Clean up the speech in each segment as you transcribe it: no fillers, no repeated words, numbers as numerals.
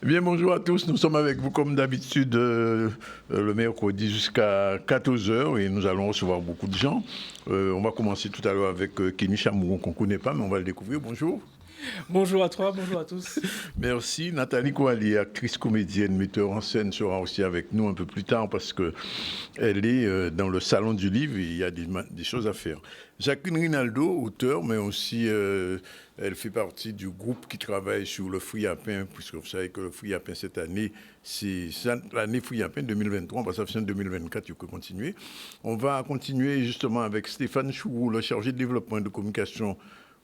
Bien, bonjour à tous. Nous sommes avec vous comme d'habitude le mercredi jusqu'à 14 heures et nous allons recevoir beaucoup de gens. On va commencer tout à l'heure avec Kenny Chamouron qu'on ne connaît pas, mais on va le découvrir. Bonjour. Bonjour à toi, bonjour à tous. Merci. Nathalie Kouali, actrice, comédienne, metteur en scène, sera aussi avec nous un peu plus tard parce qu'elle est dans le salon du livre et il y a des choses à faire. Jacqueline Rinaldo, auteure, mais aussi elle fait partie du groupe qui travaille sur le fruit à pain, puisque vous savez que le fruit à pain cette année, c'est l'année fruit à pain 2023, on va s'afficher en 2024, tu peux continuer. On va continuer justement avec Stéphane Chourou, le chargé de développement et de communication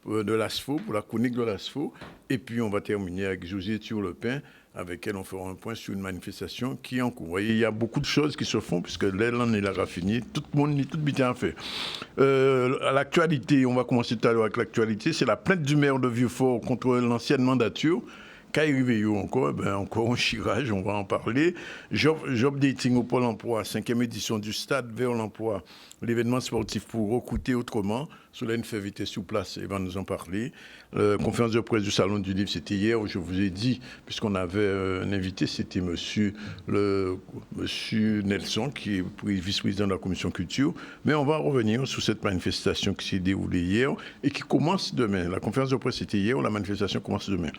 de l'ASFO, pour la chronique de l'ASFO. Et puis on va terminer avec José Turlepin, avec elle on fera un point sur une manifestation qui est en cours. Vous voyez, il y a beaucoup de choses qui se font, puisque l'aile en est là raffinée, tout le monde, tout bien à faire. À l'actualité, on va commencer tout à l'heure avec l'actualité, c'est la plainte du maire de Vieux-Fort contre l'ancienne mandature. Kai Riveillot encore un chirage, on va en parler. Job dating au Pôle emploi, 5e édition du Stade vers l'emploi, l'événement sportif pour recruter autrement. Solène Févité sur place, elle va nous en parler. Conférence de presse du Salon du Livre, c'était hier, où je vous ai dit, puisqu'on avait un invité, c'était monsieur Nelson, qui est vice-président de la Commission Culture. Mais on va revenir sur cette manifestation qui s'est déroulée hier et qui commence demain. La conférence de presse, c'était hier, la manifestation commence demain.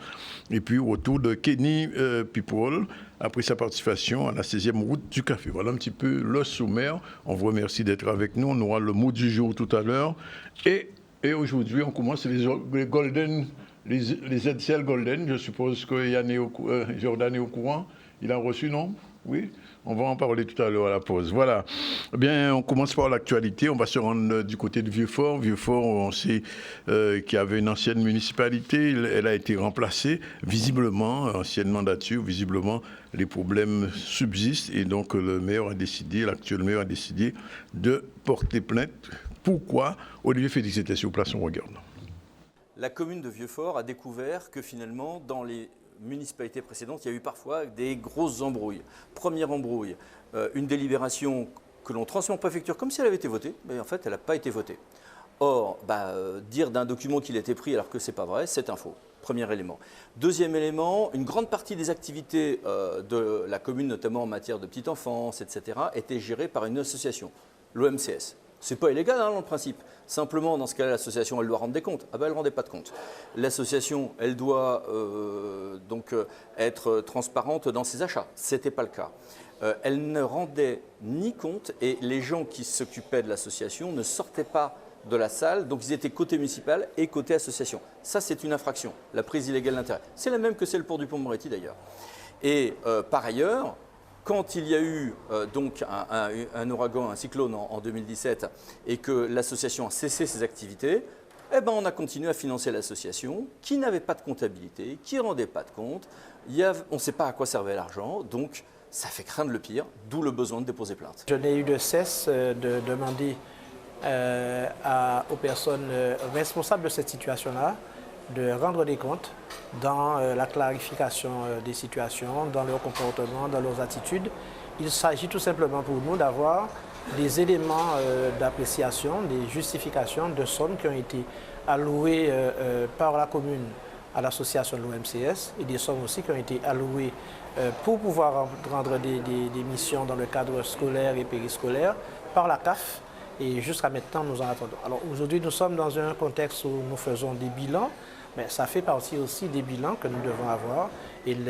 Et puis, autour de Kenny People, après sa participation à la 16e route du café. Voilà un petit peu le sommaire. On vous remercie d'être avec nous. On aura le mot du jour tout à l'heure. Et aujourd'hui, on commence les Golden, les ZCL Golden. Je suppose que Jordan est au courant. Il a reçu, non? Oui. On va en parler tout à l'heure à la pause. Voilà. Eh bien, on commence par l'actualité. On va se rendre du côté de Vieux-Fort. Vieux-Fort, on sait qu'il y avait une ancienne municipalité. Elle a été remplacée. Visiblement, ancienne mandature, visiblement, les problèmes subsistent. Et donc, l'actuel maire a décidé de porter plainte. Pourquoi? Olivier Félix était sur place, on regarde. La commune de Vieux-Fort a découvert que finalement, dans les municipalités précédentes, il y a eu parfois des grosses embrouilles. Première embrouille, une délibération que l'on transmet en préfecture comme si elle avait été votée, mais en fait, elle n'a pas été votée. Or, dire d'un document qu'il a été pris alors que ce n'est pas vrai, c'est un faux. Premier élément. Deuxième élément, une grande partie des activités de la commune, notamment en matière de petite enfance, etc., étaient gérées par une association, l'OMCS. Ce n'est pas illégal dans le principe. Simplement, dans ce cas-là, l'association, elle doit rendre des comptes. Ah ben, elle ne rendait pas de compte. L'association, elle doit être transparente dans ses achats. Ce n'était pas le cas. Elle ne rendait ni compte et les gens qui s'occupaient de l'association ne sortaient pas de la salle. Donc, ils étaient côté municipal et côté association. Ça, c'est une infraction, la prise illégale d'intérêt. C'est la même que celle pour Dupond-Moretti, d'ailleurs. Et par ailleurs, quand il y a eu un ouragan, un cyclone en 2017 et que l'association a cessé ses activités, on a continué à financer l'association qui n'avait pas de comptabilité, qui ne rendait pas de compte. On ne sait pas à quoi servait l'argent, donc ça fait craindre le pire, d'où le besoin de déposer plainte. Je n'ai eu de cesse de demander aux personnes responsables de cette situation-là de rendre des comptes dans la clarification des situations, dans leur comportement, dans leurs attitudes. Il s'agit tout simplement pour nous d'avoir des éléments d'appréciation, des justifications de sommes qui ont été allouées par la commune à l'association de l'OMCS et des sommes aussi qui ont été allouées pour pouvoir rendre des missions dans le cadre scolaire et périscolaire par la CAF. Et jusqu'à maintenant, nous en attendons. Alors aujourd'hui, nous sommes dans un contexte où nous faisons des bilans, mais ça fait partie aussi des bilans que nous devons avoir. Et nous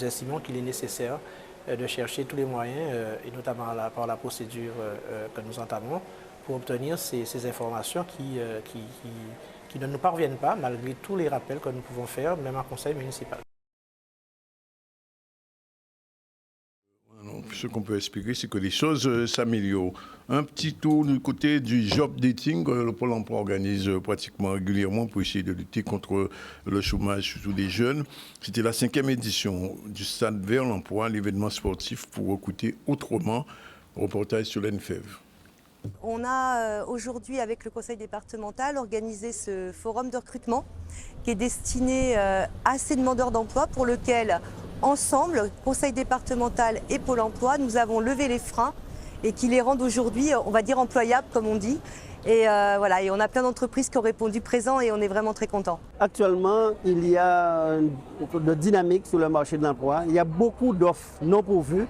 estimons qu'il est nécessaire de chercher tous les moyens, et notamment par la procédure que nous entamons, pour obtenir ces informations qui ne nous parviennent pas, malgré tous les rappels que nous pouvons faire, même en conseil municipal. Ce qu'on peut expliquer, c'est que les choses s'améliorent. Un petit tour du côté du job dating, le Pôle emploi organise pratiquement régulièrement pour essayer de lutter contre le chômage, surtout des jeunes. C'était la 5e édition du Stade vers l'emploi, l'événement sportif pour recruter autrement. Reportage sur l'ENFEV. On a aujourd'hui, avec le conseil départemental, organisé ce forum de recrutement qui est destiné à ces demandeurs d'emploi pour lequel, ensemble, conseil départemental et Pôle emploi, nous avons levé les freins et qui les rendent aujourd'hui, on va dire, employables, comme on dit. Et voilà, et on a plein d'entreprises qui ont répondu présent et on est vraiment très contents. Actuellement, il y a de dynamique sur le marché de l'emploi. Il y a beaucoup d'offres non pourvues,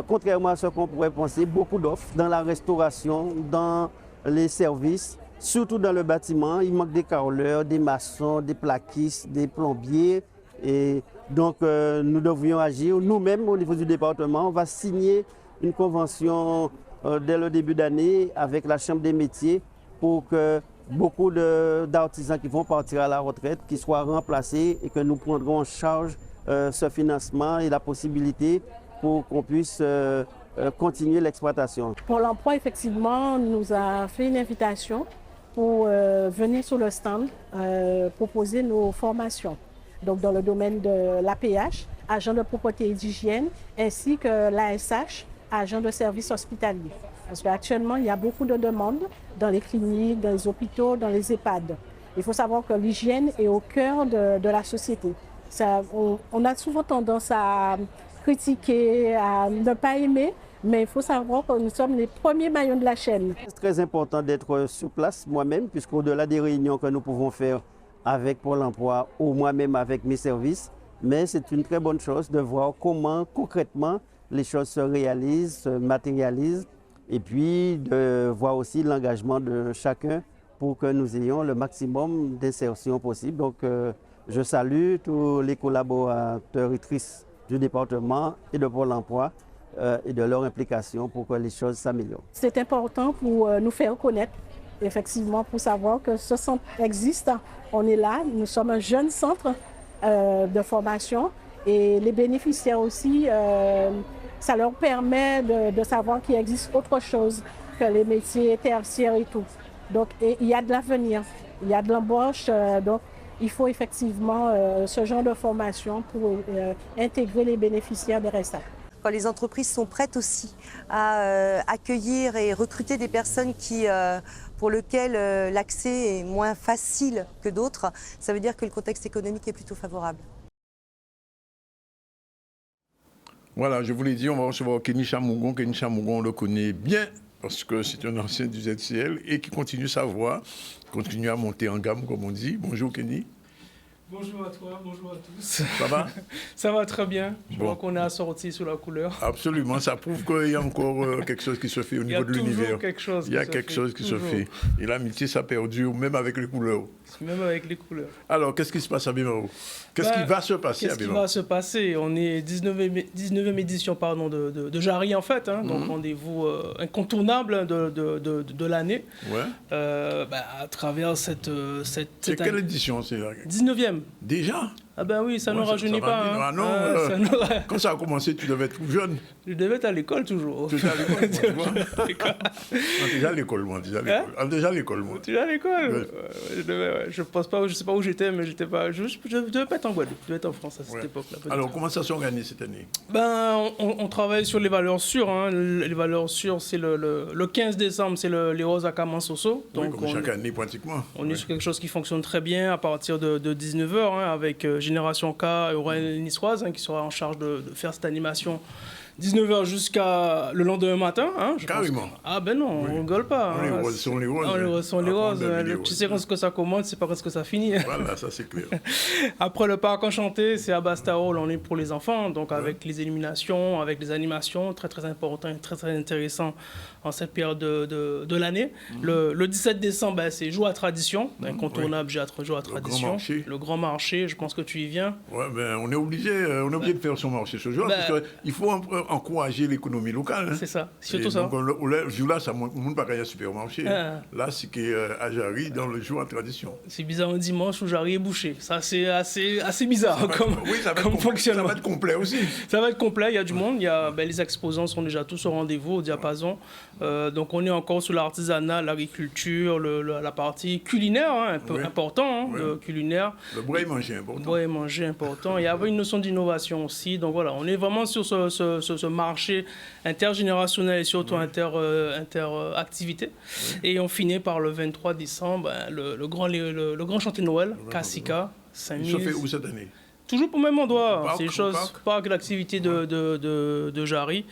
contrairement à ce qu'on pourrait penser, beaucoup d'offres dans la restauration, dans les services, surtout dans le bâtiment. Il manque des carreleurs, des maçons, des plaquistes, des plombiers. Et donc, nous devrions agir. Nous-mêmes, au niveau du département, on va signer une convention dès le début d'année avec la Chambre des métiers pour que beaucoup d'artisans qui vont partir à la retraite qui soient remplacés et que nous prendrons en charge ce financement et la possibilité pour qu'on puisse continuer l'exploitation. Pour l'emploi, effectivement, nous a fait une invitation pour venir sur le stand proposer nos formations. Donc dans le domaine de l'APH, agent de propreté et d'hygiène, ainsi que l'ASH, agent de service hospitalier. Parce qu'actuellement, il y a beaucoup de demandes dans les cliniques, dans les hôpitaux, dans les EHPAD. Il faut savoir que l'hygiène est au cœur de la société. On a souvent tendance à critiquer, à ne pas aimer, mais il faut savoir que nous sommes les premiers maillons de la chaîne. C'est très important d'être sur place moi-même, puisqu'au-delà des réunions que nous pouvons faire avec Pôle emploi ou moi-même avec mes services, mais c'est une très bonne chose de voir comment concrètement les choses se réalisent, se matérialisent, et puis de voir aussi l'engagement de chacun pour que nous ayons le maximum d'insertion possible. Donc je salue tous les collaborateurs du département et de Pôle emploi et de leur implication pour que les choses s'améliorent. C'est important pour nous faire connaître, effectivement, pour savoir que ce centre existe. On est là, nous sommes un jeune centre de formation et les bénéficiaires aussi, ça leur permet de savoir qu'il existe autre chose que les métiers tertiaires et tout. Donc il y a de l'avenir, il y a de l'embauche, donc il faut effectivement ce genre de formation pour intégrer les bénéficiaires des RSA. Quand les entreprises sont prêtes aussi à accueillir et recruter des personnes pour lesquelles l'accès est moins facile que d'autres, ça veut dire que le contexte économique est plutôt favorable. Voilà, je vous l'ai dit, on va recevoir Kenny Chamougon. Kenny Chamougon, on le connaît bien parce que c'est un ancien du ZCL et qui continue sa voie, continue à monter en gamme, comme on dit. Bonjour Kenny. Bonjour à toi, bonjour à tous. Ça va? Ça va très bien. Je Bon. vois qu'on est assorti sur la couleur. Absolument, ça prouve qu'il y a encore quelque chose qui se fait au niveau de l'univers. Il y a quelque chose qui se fait. Et l'amitié, ça perdure, même avec les couleurs. Même avec les couleurs. Alors, qu'est-ce qui se passe à Bemaro? Qu'est-ce qui va se passer à Bemaro? Qu'est-ce qui va se passer? On est 19e édition de Jarry, en fait. Hein, donc, rendez-vous incontournable de l'année. Ouais. À travers cette C'est quelle édition? C'est 19e. Déjà? Ah ben oui, ça ne Ouais, rajeunit va pas. bien. Hein. Ah non, Ça nous quand ça a commencé, tu devais être tout jeune. Je devais être à l'école toujours. Tu étais à l'école, moi, tu vois. Déjà à l'école, moi. Déjà à l'école, moi. Tu es à l'école? Ouais. Je pense pas, je sais pas où j'étais, mais j'étais pas. Je devais pas être en Guadeloupe, je devais être en France à cette époque-là. Alors, comment ça s'organise cette année? On travaille sur les valeurs sûres. Hein. Les valeurs sûres, c'est le 15 décembre, c'est les Roses à Kamansoso. Donc, comme chaque année, pratiquement. On est sur quelque chose qui fonctionne très bien à partir de 19h, hein, avec Génération K et Aurèle Niçoise, hein, qui sera en charge de faire cette animation 19h jusqu'à le lendemain matin. Hein, Carrément. Ah ben non, on rigole pas. Les hein. roses sont les roses. Les roses sont les roses. Vidéo, Tu sais quand est-ce que ça commence, c'est pas quand est-ce que ça finit. Voilà, ça c'est clair. Après le parc enchanté, c'est à Bastaro, on est pour les enfants, donc avec les éliminations, avec les animations, très très important et très très intéressant en cette période de l'année. Le 17 décembre, c'est Jour à Tradition, incontournable Jour à Tradition. Le grand marché, je pense que tu y viens. Ouais, on est obligé de faire son marché ce jour, parce qu'il faut encourager l'économie locale. Hein. C'est ça, surtout ça. Donc, le jour-là, ça ne monte pas qu'à un supermarché. Là, c'est qu'à Jarry, dans le jour à Tradition. C'est bizarre un dimanche où Jarry est bouché. Ça, c'est assez bizarre comme fonctionnement. Ça va être complet aussi. Ça va être complet, il y a du monde. Les exposants sont déjà tous au rendez-vous, au diapason. Donc, on est encore sur l'artisanat, l'agriculture, la partie culinaire, hein, important, culinaire. Le bois et manger important. Le bois et manger important. Il y avait une notion d'innovation aussi. Donc, voilà, on est vraiment sur ce marché intergénérationnel et surtout interactivité. Et on finit par le 23 décembre, le grand chantier de Noël, Kassika, 5000. Il se fait où cette année? Toujours pour le même endroit. Parc, C'est une chose, parc l'activité de Jarry,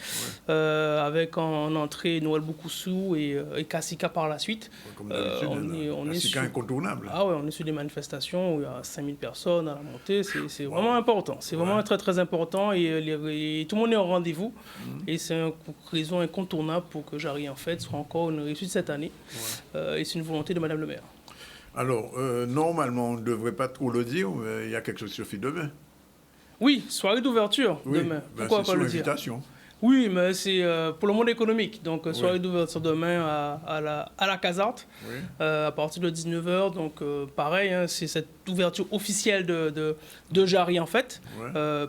avec en entrée Noël Boukoussou et Kassika par la suite. Comme d'habitude, on est Kassika sur, incontournable. ah ouais, on est sur des manifestations où il y a 5000 personnes à la montée. C'est vraiment important. C'est vraiment très très important et tout le monde est au rendez-vous. Et c'est une raison incontournable pour que Jarry en fait soit encore une réussite cette année. Et c'est une volonté de Madame le maire. Alors, normalement, on ne devrait pas trop le dire, mais il y a quelque chose qui se fait demain. Oui, soirée d'ouverture demain. Pourquoi pas le dire? Invitation. Oui, mais c'est pour le monde économique. Donc, soirée d'ouverture demain à la Casarte, à partir de 19h. Donc, pareil, hein, c'est cette ouverture officielle de Jarry, en fait,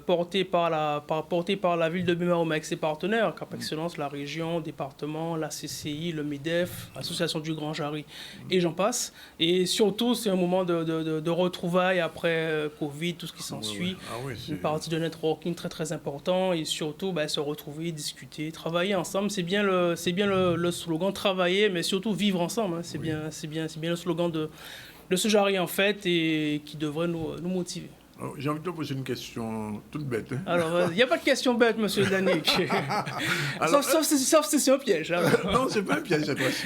portée par la ville de Bimaroma avec ses partenaires, Cap Excellence, la région, département, la CCI, le MEDEF, Association du Grand Jarry, et j'en passe. Et surtout, c'est un moment de retrouvailles après Covid, tout ce qui s'ensuit. Une partie de networking très, très important. Et surtout, se retrouver, discuter, travailler ensemble. C'est bien le slogan, travailler, mais surtout vivre ensemble. Hein. C'est bien le slogan de ce Jarry, en fait, et qui devrait nous motiver. J'ai envie de te poser une question toute bête. Hein. Alors, il n'y a pas de question bête, monsieur Danick. Sauf si c'est un piège. Alors. Non, c'est pas un piège cette fois-ci.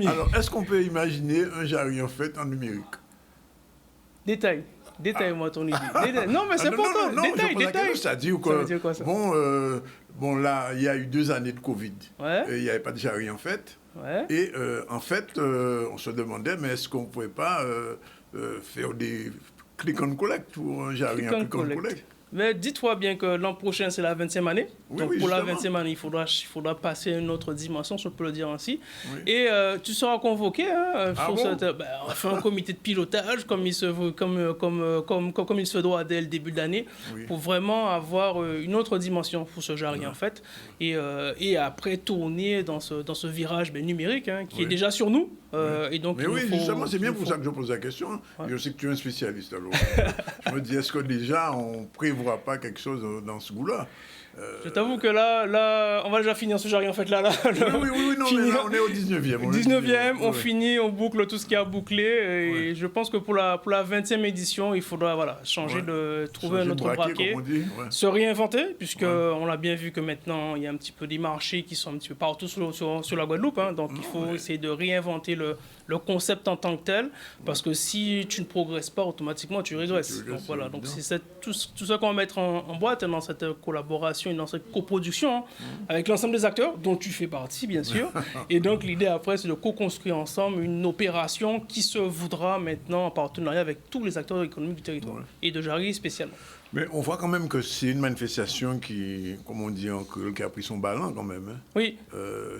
Alors, est-ce qu'on peut imaginer un Jarry, en fait, en numérique? Détaille-moi ton idée. Non, mais c'est important. Détaille. C'est-à-dire que, ça veut dire quoi, ça? Bon, là, il y a eu 2 années de Covid. Il n'y avait pas de Jarry, en fait. Et en fait, on se demandait, mais est-ce qu'on ne pouvait pas faire des click and collect pour un Jarry, un click and collect? Mais dis-toi bien que l'an prochain, c'est la 20e année. Donc pour la 20e année, il faudra passer à une autre dimension, si on peut le dire ainsi. Et tu seras convoqué. Hein, on va faire un comité de pilotage, comme il se doit dès le début de l'année, pour vraiment avoir une autre dimension pour ce Jarry, en fait. Et après, tourner dans ce virage numérique, hein, qui est déjà sur nous. Et donc, justement, c'est bien pour ça que je pose la question. Hein. Je sais que tu es un spécialiste. Alors, je me dis, est-ce que déjà, on prévoit pas quelque chose dans ce goût-là? Je t'avoue que là, on va déjà finir ce Jarry, en fait, là. Oui, non, mais là, on est au 19e. 19e, on finit, on boucle tout ce qui a bouclé. Et je pense que pour la 20e édition, il faudra changer trouver un autre braquet, se réinventer, puisqu'on l'a bien vu que maintenant, il y a un petit peu des marchés qui sont un petit peu partout sur la Guadeloupe. Hein, donc, il faut essayer de réinventer le concept en tant que tel, parce que si tu ne progresses pas, automatiquement, tu régresses. Donc, voilà, donc c'est tout ce qu'on va mettre en boîte dans cette collaboration et dans cette coproduction avec l'ensemble des acteurs, dont tu fais partie, bien sûr. Et donc, l'idée après, c'est de co-construire ensemble une opération qui se voudra maintenant en partenariat avec tous les acteurs économiques du territoire, et de Jarry spécialement. Mais on voit quand même que c'est une manifestation qui, comme on dit en créole, qui a pris son ballon quand même. Hein. Oui.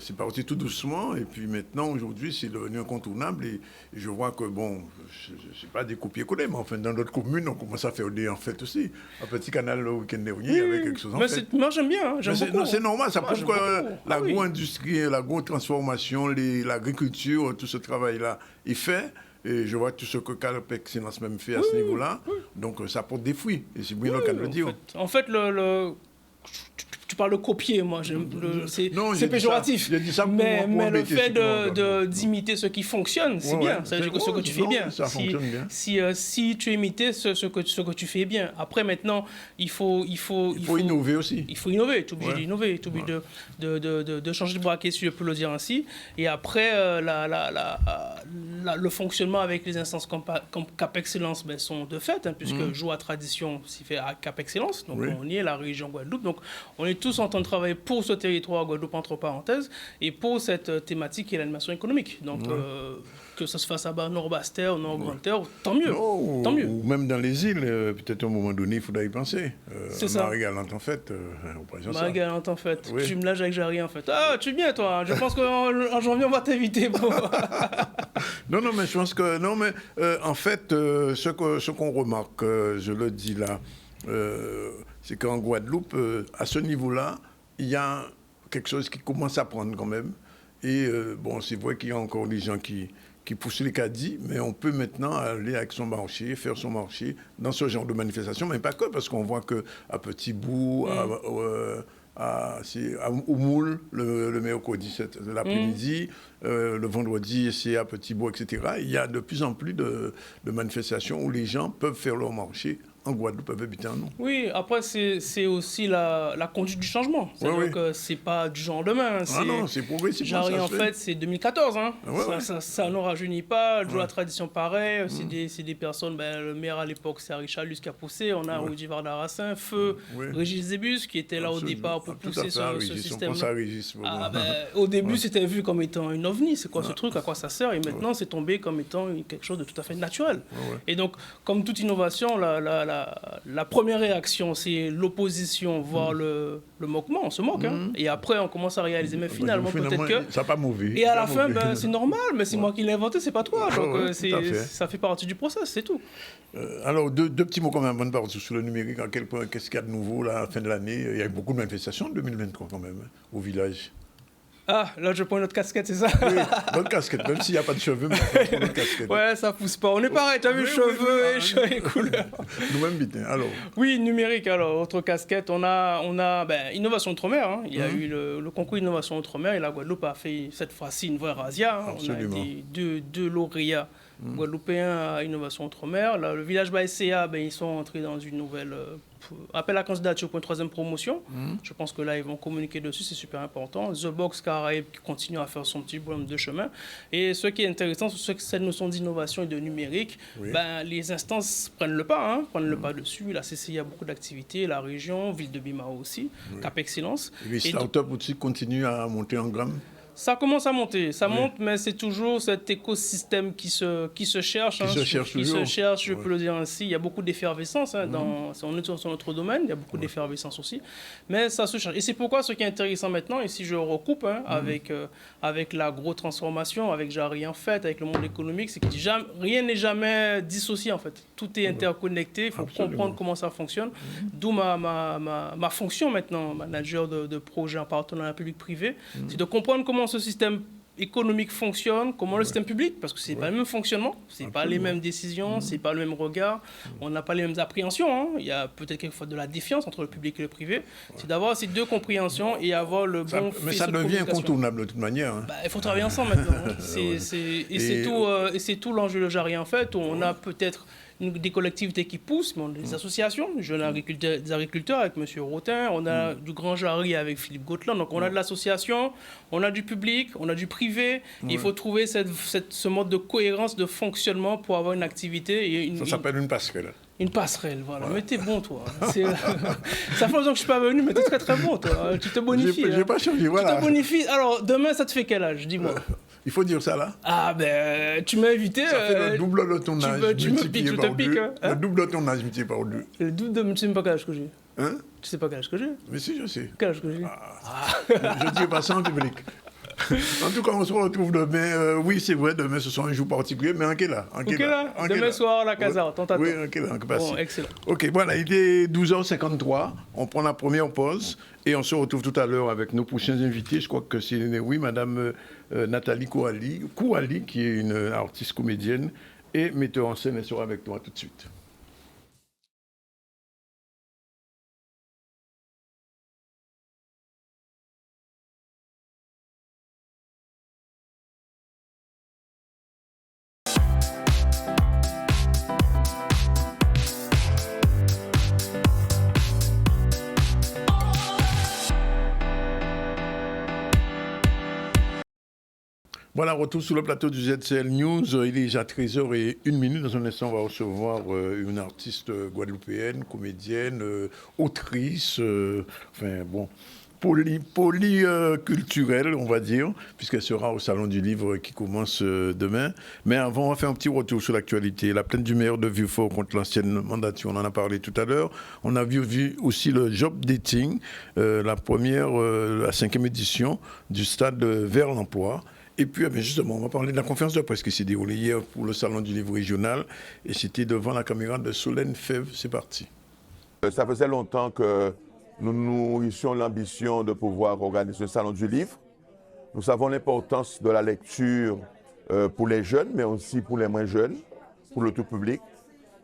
C'est parti tout doucement, et puis maintenant, aujourd'hui, c'est devenu incontournable. Et je vois que, bon, je ne sais pas des copier-coller, mais enfin, dans d'autres communes, on commence à faire des en fait aussi. Un petit canal le week-end dernier, il y avait quelque chose en fait. Moi, j'aime bien, hein, j'aime beaucoup. C'est normal, ça prouve que l'agro-industrie, l'agro-transformation, l'agriculture, tout ce travail-là est fait. Et je vois tout ce que Cap Excellence même fait à ce niveau-là. Donc, ça porte des fruits. Et c'est bien le cas de le dire. En fait, tu parles de copier, moi, c'est péjoratif. Mais le fait d'imiter ce qui fonctionne, c'est bien. Ça veut dire que ce que tu fais bien. Ça fonctionne bien. Si tu imites ce que tu fais bien, après maintenant, il faut innover aussi. Il faut innover, tu es obligé d'innover, tu es obligé de changer de braquet, si je peux le dire ainsi. Et après, le fonctionnement avec les instances comme Cap Excellence sont de fait, hein, puisque Joie Tradition s'y fait à Cap Excellence. Donc on y est, la région Guadeloupe. Donc on est tous en train de travailler pour ce territoire Guadeloupe, entre parenthèses, et pour cette thématique qui est l'animation économique. Donc, que ça se fasse à Nord-Basse-Terre, Nord-Grande-Terre, tant mieux. Tant mieux. Ou même dans les îles, peut-être à un moment donné, il faudra y penser. C'est ça. Marie-Galante, en fait. Marie-Galante, en fait. Oui. Tu me lâches avec Jarry, en fait. Ah, tu es bien, toi. Je pense qu'en janvier, on va t'inviter pour... Non, mais je pense que... Non, mais en fait, ce qu'on remarque, je le dis là, c'est qu'en Guadeloupe, à ce niveau-là, il y a quelque chose qui commence à prendre quand même. Et bon, c'est vrai qu'il y a encore des gens qui poussent les caddies, mais on peut maintenant aller avec son marché, faire son marché dans ce genre de manifestation, mais pas que, parce qu'on voit qu'à Petit Bout, au Moule, le mercredi de l'après-midi, le vendredi, c'est à Petit Bout, etc. Il y a de plus en plus de manifestations où les gens peuvent faire leur marché en Guadeloupe peuvent habiter en nous. Oui, après, c'est aussi la conduite du changement. C'est-à-dire oui. que c'est pas du jour au lendemain. Ah non, c'est progressif. Jarry, en fait, c'est 2014. Hein. Ouais, Ça ne rajeunit pas. La tradition, pareil. C'est des personnes, le maire à l'époque, c'est Richard Luce qui a poussé. On a Rudy Vardarassin, Feu, Régis Zébus, qui était là au départ pour pousser ce système. Au début, c'était vu comme étant une ovni. C'est quoi ce truc? À quoi ça sert? Et maintenant, c'est tombé comme étant quelque chose de tout à fait naturel. Et donc, comme toute innovation, la première réaction, c'est l'opposition, voire le moquement. On se moque. Hein. Et après, on commence à réaliser, mais finalement, peut-être que... Ça n'a pas mauvais. Et à la fin, c'est normal, mais c'est moi qui l'ai inventé, c'est pas toi. Donc, ça fait partie du process, c'est tout. Alors, deux petits mots quand même, bonne partie sur le numérique. À quel point, qu'est-ce qu'il y a de nouveau là, à la fin de l'année? Il y a eu beaucoup de manifestations en 2023 quand même, au village. Ah, là, je prends une autre casquette, c'est ça? Oui, bonne casquette, même s'il n'y a pas de cheveux, mais c'est une casquette. Ouais, ça pousse pas. On est pareil, tu as vu, cheveux et couleurs. Nous-mêmes, vite, alors. Oui, numérique, alors, autre casquette. On a Innovation Outre-mer. Hein. Il y a eu le concours Innovation Outre-mer et la Guadeloupe a fait cette fois-ci une vraie razzia. Hein. On a été deux lauréats guadeloupéens à Innovation Outre-mer. Le village Baïséa, ils sont entrés dans une nouvelle... appel à candidature pour une 3e promotion. Je pense que là, ils vont communiquer dessus, c'est super important. The Box Caraïbes qui continue à faire son petit bonhomme de chemin. Et ce qui est intéressant, c'est que cette notion d'innovation et de numérique, les instances prennent le pas, prennent le pas dessus. La CCI a beaucoup d'activités, la région, Ville de Bimao aussi, Cap Excellence. Et les startups aussi continuent à monter en gramme. Ça commence à monter, ça monte, mais c'est toujours cet écosystème qui se cherche. Qui se cherche, je peux le dire ainsi. Il y a beaucoup d'effervescence, on est sur notre domaine, il y a beaucoup d'effervescence aussi, mais ça se cherche. Et c'est pourquoi ce qui est intéressant maintenant, et si je recoupe avec la grosse transformation, avec Jarry en fait, avec le monde économique, c'est que rien n'est jamais dissocié en fait. Tout est interconnecté, il faut comprendre comment ça fonctionne. D'où ma fonction maintenant, manager de projet en partenariat public-privé, c'est de comprendre comment ce système économique fonctionne, comment le système public, parce que c'est pas le même fonctionnement, c'est pas les mêmes décisions, c'est pas le même regard, on n'a pas les mêmes appréhensions. Il y a peut-être quelquefois de la défiance entre le public et le privé. C'est d'avoir ces deux compréhensions et avoir le bon. Mais ça devient incontournable de toute manière. Il faut travailler ensemble maintenant. C'est tout l'enjeu de Jarry en fait, où on a peut-être des collectivités qui poussent, mais on a des associations, des agriculteurs avec M. Rotin, on a du Grand Jarry avec Philippe Gautland, donc on a de l'association, on a du public, on a du privé. Il faut trouver ce mode de cohérence, de fonctionnement pour avoir une activité. Ça s'appelle une passerelle. Une passerelle, voilà. Mais t'es bon, toi. Ça fait longtemps que je ne suis pas venu, mais t'es très très bon, toi. Tu te bonifies. J'ai pas changé, voilà. Tu te bonifies. Alors, demain, ça te fait quel âge? Dis-moi. Il faut dire ça, là? Ah, tu m'as invité. Ça fait le double de ton âge. Tu me piques, le double de ton âge multiplié par 2. Le double de... Tu sais même pas quel âge que j'ai. Hein? Tu sais pas quel âge que j'ai? Mais si, je sais. Quel âge que j'ai? Je dis pas ça en public. En tout cas, on se retrouve demain. Oui, c'est vrai, demain, ce sera un jour particulier, mais en quel âge? Demain soir, la Casa, ton tata. Oui, en quel âge? Bon, excellent. Ok, voilà, il est 12h53. On prend la première pause et on se retrouve tout à l'heure avec nos prochains invités. Je crois que c'est, oui, Madame Nathalie Kouali, qui est une artiste comédienne et metteur en scène. Elle sera avec toi tout de suite. Voilà, retour sur le plateau du ZCL News. Il est déjà 13h01. Dans un instant, on va recevoir une artiste guadeloupéenne, comédienne, autrice, polyculturelle, on va dire, puisqu'elle sera au Salon du Livre qui commence demain. Mais avant, on va faire un petit retour sur l'actualité. La plainte du maire de Vieux-Fort contre l'ancienne mandature, on en a parlé tout à l'heure. On a vu aussi le job dating, la 5e édition du stade vers l'emploi. Et puis, justement, on va parler de la conférence de presse qui s'est déroulée hier pour le Salon du Livre régional. Et c'était devant la caméra de Solène Fèvre. C'est parti. Ça faisait longtemps que nous nourrissions l'ambition de pouvoir organiser un Salon du Livre. Nous savons l'importance de la lecture pour les jeunes, mais aussi pour les moins jeunes, pour le tout public.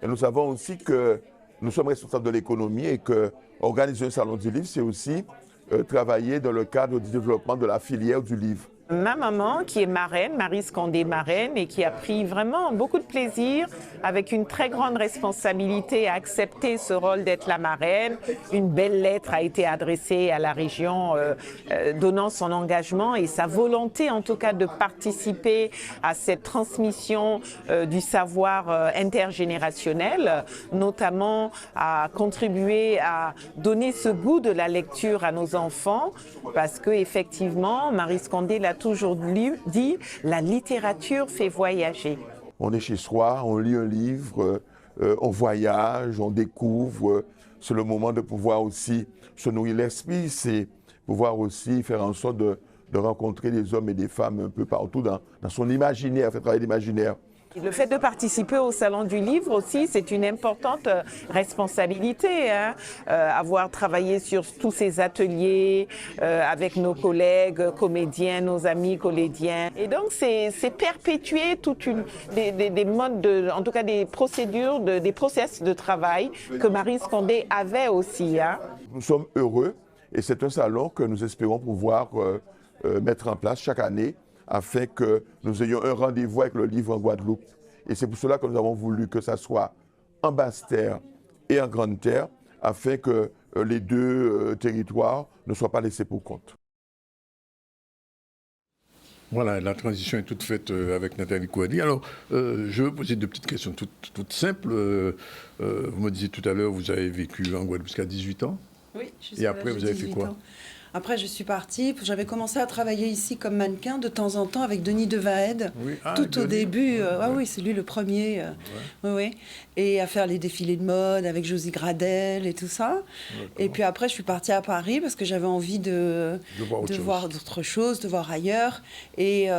Et nous savons aussi que nous sommes responsables de l'économie et que organiser un Salon du Livre, c'est aussi travailler dans le cadre du développement de la filière du livre. Ma maman, qui est marraine, Marie Scandé marraine, et qui a pris vraiment beaucoup de plaisir, avec une très grande responsabilité, à accepter ce rôle d'être la marraine. Une belle lettre a été adressée à la région, donnant son engagement et sa volonté, en tout cas, de participer à cette transmission du savoir intergénérationnel, notamment à contribuer à donner ce goût de la lecture à nos enfants, parce que effectivement, Marie Scandé l'a toujours dit, la littérature fait voyager. On est chez soi, on lit un livre, on voyage, on découvre. C'est le moment de pouvoir aussi se nourrir l'esprit, c'est pouvoir aussi faire en sorte de rencontrer des hommes et des femmes un peu partout dans son imaginaire, faire travailler l'imaginaire. Le fait de participer au Salon du Livre aussi, c'est une importante responsabilité. Avoir travaillé sur tous ces ateliers avec nos collègues, comédiens, nos amis collégiens. Et donc, c'est perpétuer des modes, en tout cas des procédures, des process de travail que Marie Scandé avait aussi. Nous sommes heureux et c'est un salon que nous espérons pouvoir mettre en place chaque année, afin que nous ayons un rendez-vous avec le livre en Guadeloupe. Et c'est pour cela que nous avons voulu que ça soit en Basse-Terre et en Grande-Terre, afin que les deux territoires ne soient pas laissés pour compte. Voilà, la transition est toute faite avec Nathalie Kouali. Alors, je veux poser deux petites questions toutes simples. Vous me disiez tout à l'heure, vous avez vécu en Guadeloupe jusqu'à 18 ans. Oui, et après, vous avez fait quoi? Après, je suis partie. J'avais commencé à travailler ici comme mannequin de temps en temps avec Denis Devaed. Oui. Tout au début. Ah oui, c'est lui le premier. Oui. Et à faire les défilés de mode avec Josie Gradel et tout ça. Et puis après, je suis partie à Paris parce que j'avais envie de voir d'autres choses, de voir ailleurs. Et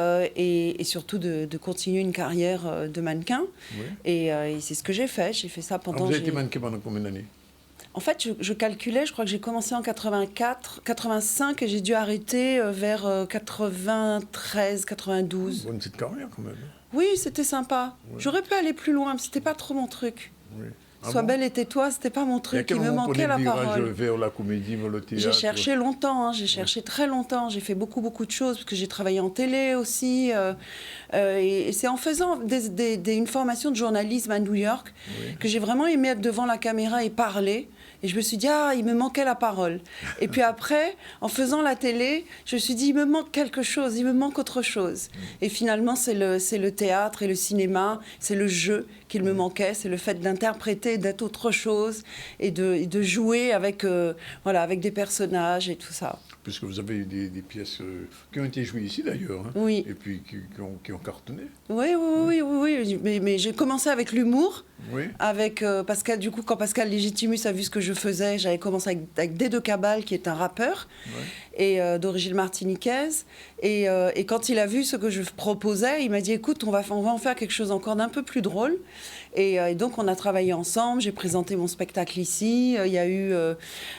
surtout de continuer une carrière de mannequin. Oui. Et c'est ce que j'ai fait. J'ai fait ça pendant... Vous avez été mannequin pendant combien d'années? En fait, je calculais, je crois que j'ai commencé en 84, 85 et j'ai dû arrêter vers 93, 92. Bonne petite carrière quand même. Oui, c'était sympa. Oui. J'aurais pu aller plus loin, mais c'était pas trop mon truc. Oui. Sois belle et tais-toi, c'était pas mon truc. Il me manquait la parole. Vers la comédie, vers le théâtre. J'ai cherché longtemps, j'ai cherché très longtemps. J'ai fait beaucoup de choses parce que j'ai travaillé en télé aussi. Et c'est en faisant une formation de journalisme à New York que j'ai vraiment aimé être devant la caméra et parler. Et je me suis dit, il me manquait la parole. Et puis après, en faisant la télé, je me suis dit, il me manque quelque chose, il me manque autre chose. Et finalement, c'est le théâtre et le cinéma, c'est le jeu qu'il me manquait, c'est le fait d'interpréter, d'être autre chose et de jouer avec des personnages et tout ça. Puisque vous avez des pièces qui ont été jouées ici d'ailleurs, hein, oui. Et puis qui ont cartonné. Oui. Mais j'ai commencé avec l'humour, avec Pascal. Du coup, quand Pascal Légitimus a vu ce que je faisais, j'avais commencé avec Dédé Cabal, qui est un rappeur, et d'origine martiniquaise. Et quand il a vu ce que je proposais, il m'a dit, écoute, on va en faire quelque chose encore d'un peu plus drôle. Et donc, on a travaillé ensemble. J'ai présenté mon spectacle ici. Il y a eu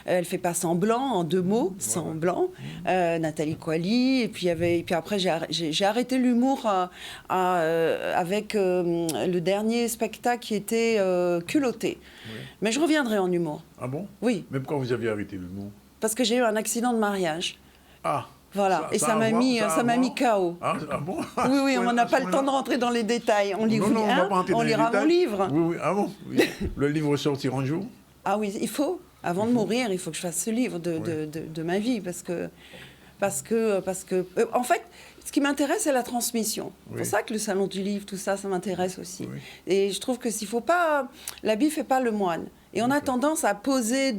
Elle fait pas semblant, en 2 mots, semblant, Nathalie Kouali. Et puis après, j'ai arrêté l'humour avec le dernier spectacle qui était Culotté. Mais je reviendrai en humour. Ah bon? Oui. Même quand vous aviez arrêté l'humour? Parce que j'ai eu un accident de mariage. Ah. Voilà, ça m'a mis KO. Ah bon? Oui, on n'a pas le temps de rentrer dans les détails. On lira mon livre. Oui, ah bon? Oui. Le livre sortira un jour? Ah oui, il faut. Avant de mourir, il faut que je fasse ce livre de ma vie. Parce que en fait, ce qui m'intéresse, c'est la transmission. C'est pour ça que le Salon du Livre, tout ça, ça m'intéresse aussi. Oui. Et je trouve que s'il faut pas... L'habit ne fait pas le moine. Et on a tendance à poser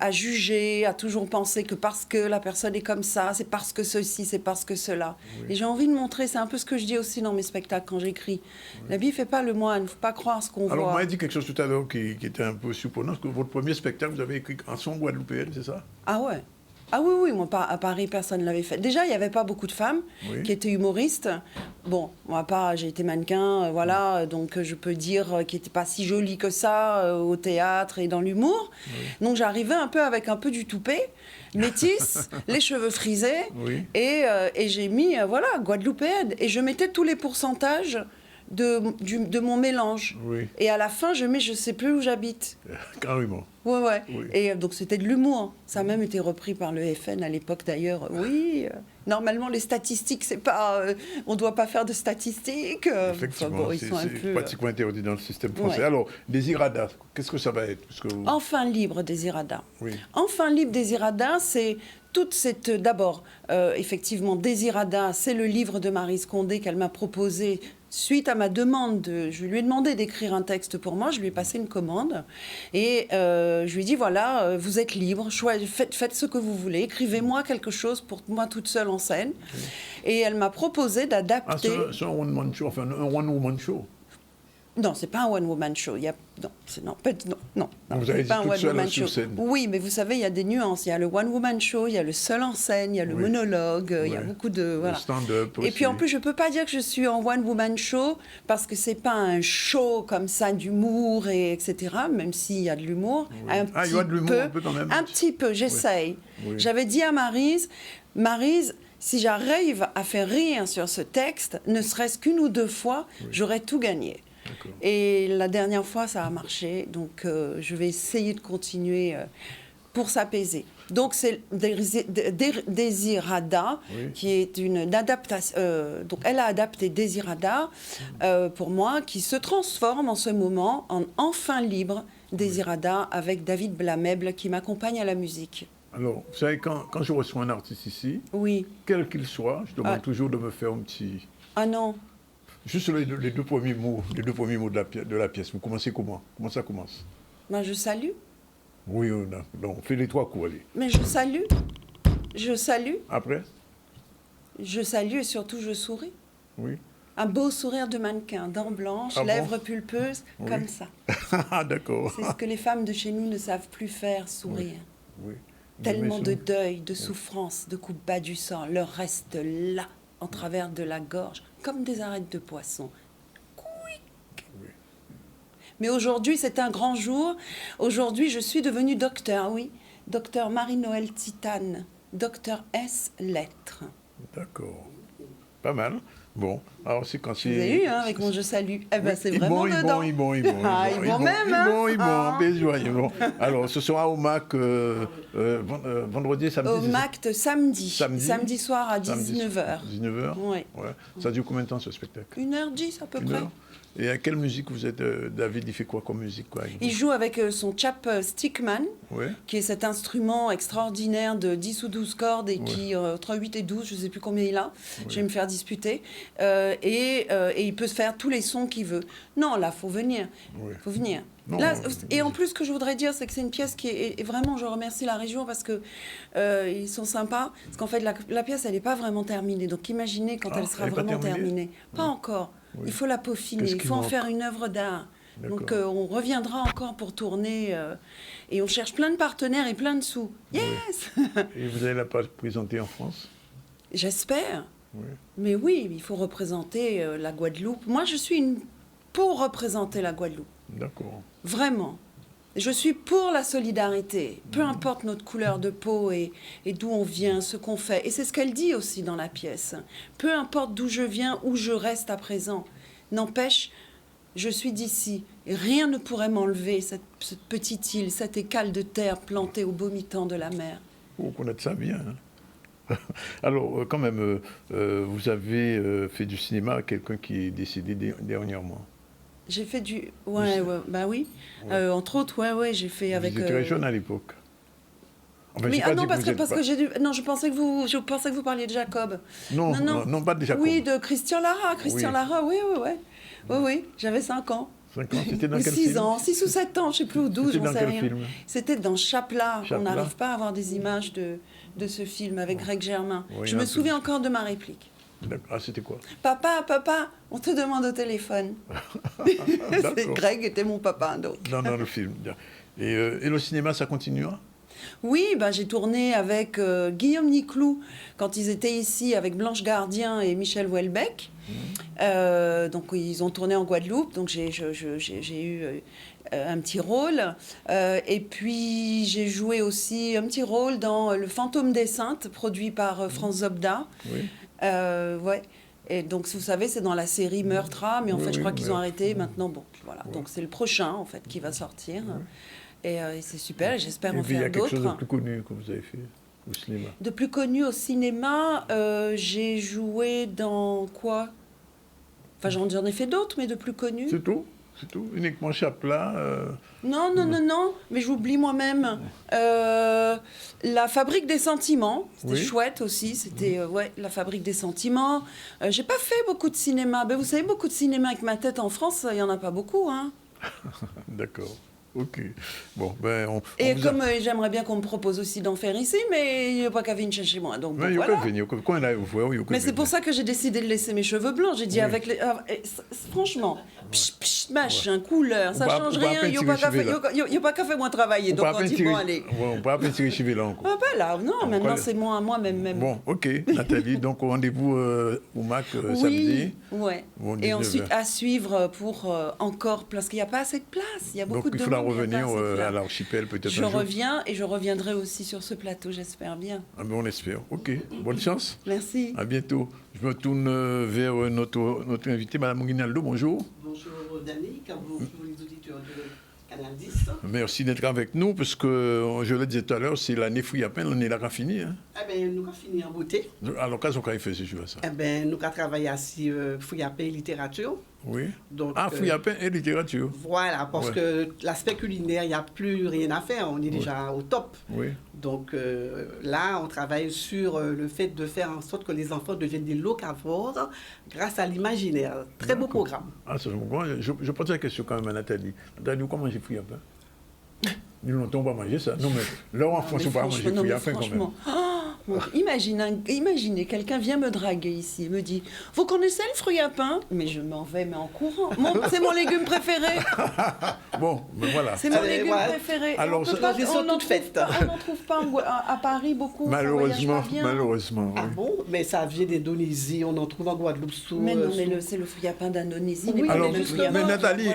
à juger, à toujours penser que parce que la personne est comme ça, c'est parce que ceci, c'est parce que cela. Oui. Et j'ai envie de montrer, c'est un peu ce que je dis aussi dans mes spectacles quand j'écris. Oui. L'habit ne fait pas le moine, il ne faut pas croire ce qu'on voit. Alors, on m'a dit quelque chose tout à l'heure qui était un peu surprenant, que votre premier spectacle, vous avez écrit en son guadeloupéenne, c'est ça? Ah ouais. Ah oui, moi, à Paris, personne ne l'avait fait. Déjà, il n'y avait pas beaucoup de femmes qui étaient humoristes. Bon, moi, j'ai été mannequin, donc je peux dire qu'il n'était pas si joli que ça au théâtre et dans l'humour. Oui. Donc, j'arrivais un peu avec un peu du toupet, métisse, les cheveux frisés, et j'ai mis, guadeloupéenne. Et je mettais tous les pourcentages de mon mélange. Oui. Et à la fin, je ne sais plus où j'habite. Carrément. Ouais. Oui. Et donc, c'était de l'humour. Ça a même été repris par le FN à l'époque, d'ailleurs. Oui, Normalement, les statistiques, c'est pas, on ne doit pas faire de statistiques. Effectivement, bon, ils sont un peu, pratiquement interdit dans le système français. Ouais. Alors, Désirada, qu'est-ce que ça va être? Enfin libre, Désirada. Oui. Enfin libre, Désirada, c'est toute cette... D'abord, effectivement, Désirada, c'est le livre de Maryse Condé qu'elle m'a proposé suite à ma demande. Je lui ai demandé d'écrire un texte pour moi, je lui ai passé une commande. Et je lui ai dit, voilà, vous êtes libre, faites ce que vous voulez, écrivez-moi quelque chose pour moi toute seule en scène. Et elle m'a proposé d'adapter... c'est un one-man show, enfin un one-woman show. Non, c'est pas un one-woman show. Non. Vous avez dit pas un toute seule one-woman sur show. scène. Oui, mais vous savez, il y a des nuances. Il y a le one-woman show, il y a le seul en scène, il y a le monologue, il y a beaucoup de... Voilà. Le stand-up aussi. Et puis en plus, je ne peux pas dire que je suis en one-woman show parce que c'est pas un show comme ça d'humour, etc., même s'il y a de l'humour. Oui. Il y a de l'humour un peu quand même. Un petit peu, j'essaye. Oui. J'avais dit à Maryse, si j'arrive à faire rire sur ce texte, ne serait-ce qu'une ou deux fois, j'aurais tout gagné. Et la dernière fois, ça a marché. Donc, je vais essayer de continuer pour s'apaiser. Donc, c'est Désirada, qui est une adaptation. Donc, elle a adapté Désirada pour moi, qui se transforme en ce moment en Enfin libre, Désirada, avec David Blamèble, qui m'accompagne à la musique. Alors, vous savez, quand je reçois un artiste ici, quel qu'il soit, je demande toujours de me faire un petit... Ah non. Juste les deux premiers mots de la pièce. Vous commencez comment? Comment ça commence? Ben, je salue. Oui, on fait les trois coups, allez. Mais je salue. Je salue. Après? Je salue et surtout je souris. Oui. Un beau sourire de mannequin, dents blanches, lèvres pulpeuses, comme ça. Ah, d'accord. C'est ce que les femmes de chez nous ne savent plus faire, sourire. Oui. Tellement de deuil, de souffrance, de coups bas du sang leur reste là, en travers de la gorge, comme des arêtes de poisson. Mais aujourd'hui, c'est un grand jour. Aujourd'hui, je suis devenue docteur, docteur Marie-Noël Titane, docteur S. Lettres. D'accord. Pas mal. Bon, alors c'est quand c'est... Vous avez eu, avec mon Je salue. Eh ben, c'est vraiment dedans. Ils bon même, bon. Alors, ce sera au MAC vendredi, samedi? Au MAC samedi soir à 19h. 19h? Oui. Ouais. Ça dure combien de temps, ce spectacle? 1h10 à peu près. Et à quelle musique vous êtes, David? Il fait quoi comme musique, quoi? Il joue avec son chap Stickman, qui est cet instrument extraordinaire de 10 ou 12 cordes et qui, entre 8 et 12, je ne sais plus combien il a, je vais me faire disputer, et il peut se faire tous les sons qu'il veut. Non, là, il faut venir. Faut venir. Non, là, et en plus, ce que je voudrais dire, c'est que c'est une pièce qui est vraiment, je remercie la région parce que ils sont sympas, parce qu'en fait, la pièce, elle n'est pas vraiment terminée. Donc, imaginez quand elle sera vraiment terminée. Pas encore. Oui. Il faut la peaufiner, il faut en faire une œuvre d'art. Donc on reviendra encore pour tourner et on cherche plein de partenaires et plein de sous. Yes. Et vous allez la présenter en France? J'espère. Mais oui, il faut représenter la Guadeloupe. Moi, je suis pour représenter la Guadeloupe. D'accord. Vraiment. Je suis pour la solidarité, peu importe notre couleur de peau et d'où on vient, ce qu'on fait. Et c'est ce qu'elle dit aussi dans la pièce. Peu importe d'où je viens, où je reste à présent. N'empêche, je suis d'ici. Et rien ne pourrait m'enlever cette petite île, cette écale de terre plantée au beau mi-temps de la mer. Vous connaissez ça bien. Hein. Alors, quand même, vous avez fait du cinéma à quelqu'un qui est décédé dernièrement. J'ai fait du... bah oui. Entre autres, j'ai fait avec... Vous étiez très jeune à l'époque. Enfin, mais non, parce que j'ai dû... Non, je pensais que vous parliez de Jacob. Non, pas de Jacob. Oui, de Christian Lara. Lara, oui. J'avais 5 ans. 5 ans, c'était dans quel 6 film? ans, 6 ou 7 ans, je ne sais plus, ou 12, j'en sais rien. Film? C'était dans Chapla. On n'arrive pas à avoir des images de ce film avec Greg Germain. Je me souviens encore de ma réplique. Ah, c'était quoi? Papa, on te demande au téléphone. Greg était mon papa. Donc. Dans le film. Et le cinéma, ça continuera? Oui, j'ai tourné avec Guillaume Niclou quand ils étaient ici avec Blanche Gardien et Michel Houellebecq. Donc ils ont tourné en Guadeloupe, donc j'ai eu un petit rôle. Et puis j'ai joué aussi un petit rôle dans Le Fantôme des Saintes, produit par France Zobda. Oui. Et donc, vous savez, c'est dans la série Meurtra, mais en fait, je crois qu'ils ont arrêté. Maintenant, bon, voilà. Donc, c'est le prochain, en fait, qui va sortir. Et c'est super, j'espère en faire d'autres. Il y a quelque chose de plus connu que vous avez fait? au cinéma? De plus connu au cinéma, j'ai joué dans quoi? Enfin, j'en ai fait d'autres, mais de plus connu. C'est tout? C'est tout? Uniquement Chapla Non, mais j'oublie moi-même. La Fabrique des Sentiments, c'était chouette aussi. C'était La Fabrique des Sentiments. J'ai pas fait beaucoup de cinéma. Ben, vous savez, beaucoup de cinéma avec ma tête en France, il y en a pas beaucoup, hein. D'accord. Ok. Bon, ben, et comme j'aimerais bien qu'on me propose aussi d'en faire ici, mais il n'y a pas qu'à venir chez moi. Donc, mais voilà. Mais c'est pour ça que j'ai décidé de laisser mes cheveux blancs. J'ai dit franchement, machin, couleur, ça change rien. Il n'y a pas qu'à faire moi travailler. Donc on dit bon, allez. On peut pas tirer les cheveux là encore. Ah ben là, non, maintenant c'est moi même. Bon, ok, Nathalie. Donc rendez-vous au MAC samedi. Ouais. Et ensuite à suivre pour encore, parce qu'il n'y a pas assez de place. Il y a beaucoup de demandes. Revenir à l'archipel peut-être Je reviens et je reviendrai aussi sur ce plateau, j'espère bien. Ah ben on espère. Ok, bonne chance. Merci. À bientôt. Je me tourne vers notre invité, Mme Guinaldo. Bonjour. Bonjour Dani, comme vous les auditeurs de Canal 10. Merci d'être avec nous, parce que je le disais tout à l'heure, c'est l'année Fouillapin, l'année là qu'a fini. Hein? Eh bien, nous avons fini en beauté. Alors, qu'est-ce qu'on a fait si je veux ça? Eh bien, nous avons travaillé ici Fouillapin et littérature. Oui. Donc, Fouillapin et littérature. Voilà, parce que l'aspect culinaire, il n'y a plus rien à faire. On est déjà au top. Oui. Donc là, on travaille sur le fait de faire en sorte que les enfants deviennent des locavores grâce à l'imaginaire. Très beau programme. Ah, c'est bon. Je pose la question quand même à Nathalie. Nathalie, comment j'ai Fouillapin? Nous n'entendons pas manger ça. Non, mais là, en France, on ne peut pas manger Fouillapin quand même. Imaginez, quelqu'un vient me draguer ici et me dit « Vous connaissez le fruit à pain ?» Mais je m'en vais, mais en courant. C'est mon légume préféré. Bon, ben voilà. C'est mon légume préféré. Alors, on n'en trouve pas à Paris beaucoup. Malheureusement. Ah bon? Mais ça vient d'Indonésie, on en trouve en Guadeloupe. Mais non, mais c'est le fruit à pain d'Indonésie. Oui, mais Nathalie,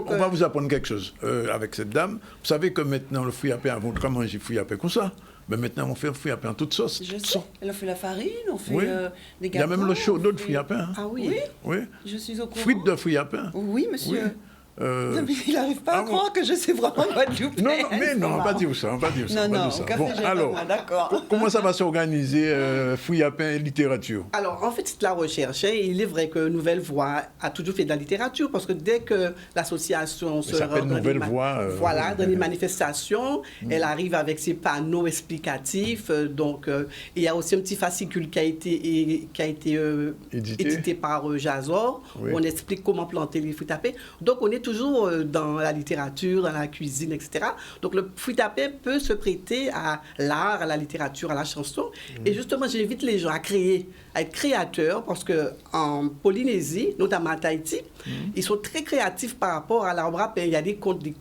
on va vous apprendre quelque chose avec cette dame. Vous savez que maintenant, le fruit à pain, avant de manger fruit à pain comme ça, mais maintenant, on fait le fruit à pain en toute sauce. Je sais. Elle a fait la farine, on fait des gâteaux. Il y a même le chaud d'eau de fruit à pain. Hein. Ah oui? Oui. Je suis au courant. Frites de fruit à pain. Oui, monsieur. Oui. Il n'arrive pas à croire que je sais vraiment Guadeloupe. Non, on va pas dire ça. Non, Bon, alors, comment ça va s'organiser, fruit à pain et littérature? Alors, en fait, c'est de la recherche. Hein. Il est vrai que Nouvelle Voix a toujours fait de la littérature, parce que dès que l'association se rend dans les manifestations, elle arrive avec ses panneaux explicatifs. Donc, il y a aussi un petit fascicule qui a été édité par Jazor. Oui. On explique comment planter les fruits à pain. Donc, on est toujours dans la littérature, dans la cuisine, etc. Donc, le fruit à pain peut se prêter à l'art, à la littérature, à la chanson. Et justement, j'invite les gens à être créateurs, parce qu'en Polynésie, notamment à Tahiti, ils sont très créatifs par rapport à l'arbre à pain. Il y a des contes, des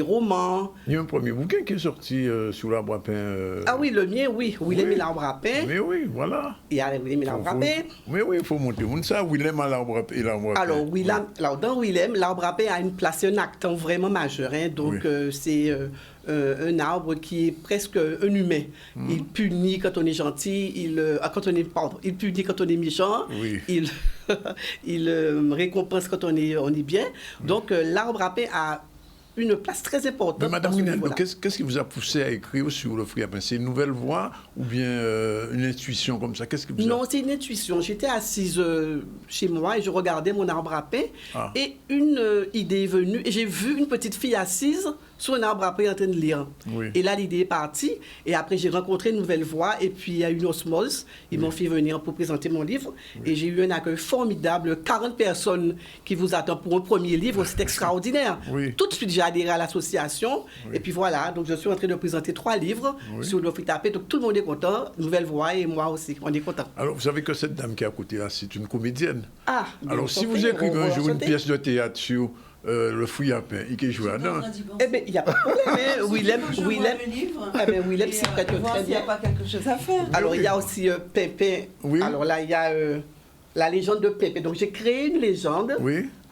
romans. Il y a un premier bouquin qui est sorti sur l'arbre à pain. Ah oui, le mien, oui. Willem et l'arbre à pain. Mais oui, voilà. Il y a Willem et l'arbre à pain. Oui, il faut monter ça, Willem et l'arbre à pain. Alors, dans Willem, l'arbre à pain a une place, un acte vraiment majeur. Hein. Donc, c'est un arbre qui est presque un humain. Il punit quand on est gentil, il punit quand on est méchant, il récompense quand on est bien. Donc, l'arbre à pain a une place très importante. Mais Madame Guinaldo, qu'est-ce qui vous a poussé à écrire sur le fruit à pain? C'est une nouvelle voix ou bien une intuition comme ça? Qu'est-ce qui vous a... Non, c'est une intuition. J'étais assise chez moi et je regardais mon arbre à pain et une idée est venue et j'ai vu une petite fille assise sur un arbre à pain en train de lire. Oui. Et là, l'idée est partie. Et après, j'ai rencontré une nouvelle voix et puis il y a eu une osmose. Ils m'ont fait venir pour présenter mon livre. Et j'ai eu un accueil formidable. 40 personnes qui vous attendent pour un premier livre. C'est extraordinaire. Tout de suite, j'ai adhéré à l'association. Et puis voilà, donc je suis en train de présenter 3 livres sur le fruit à pain. Donc tout le monde est content. Nouvelle voix et moi aussi. On est content. Alors, vous savez que cette dame qui est à côté là, c'est une comédienne. Ah, alors, si vous écrivez un jour une pièce de théâtre sur le fruit à pain, il peut jouer là-dedans. Eh bien, il n'y a pas de problème. Willem s'y prête très bien. Il n'y a pas quelque chose à faire. Alors, il y a aussi Pépé. Alors là, il y a la légende de Pépé. Donc, j'ai créé une légende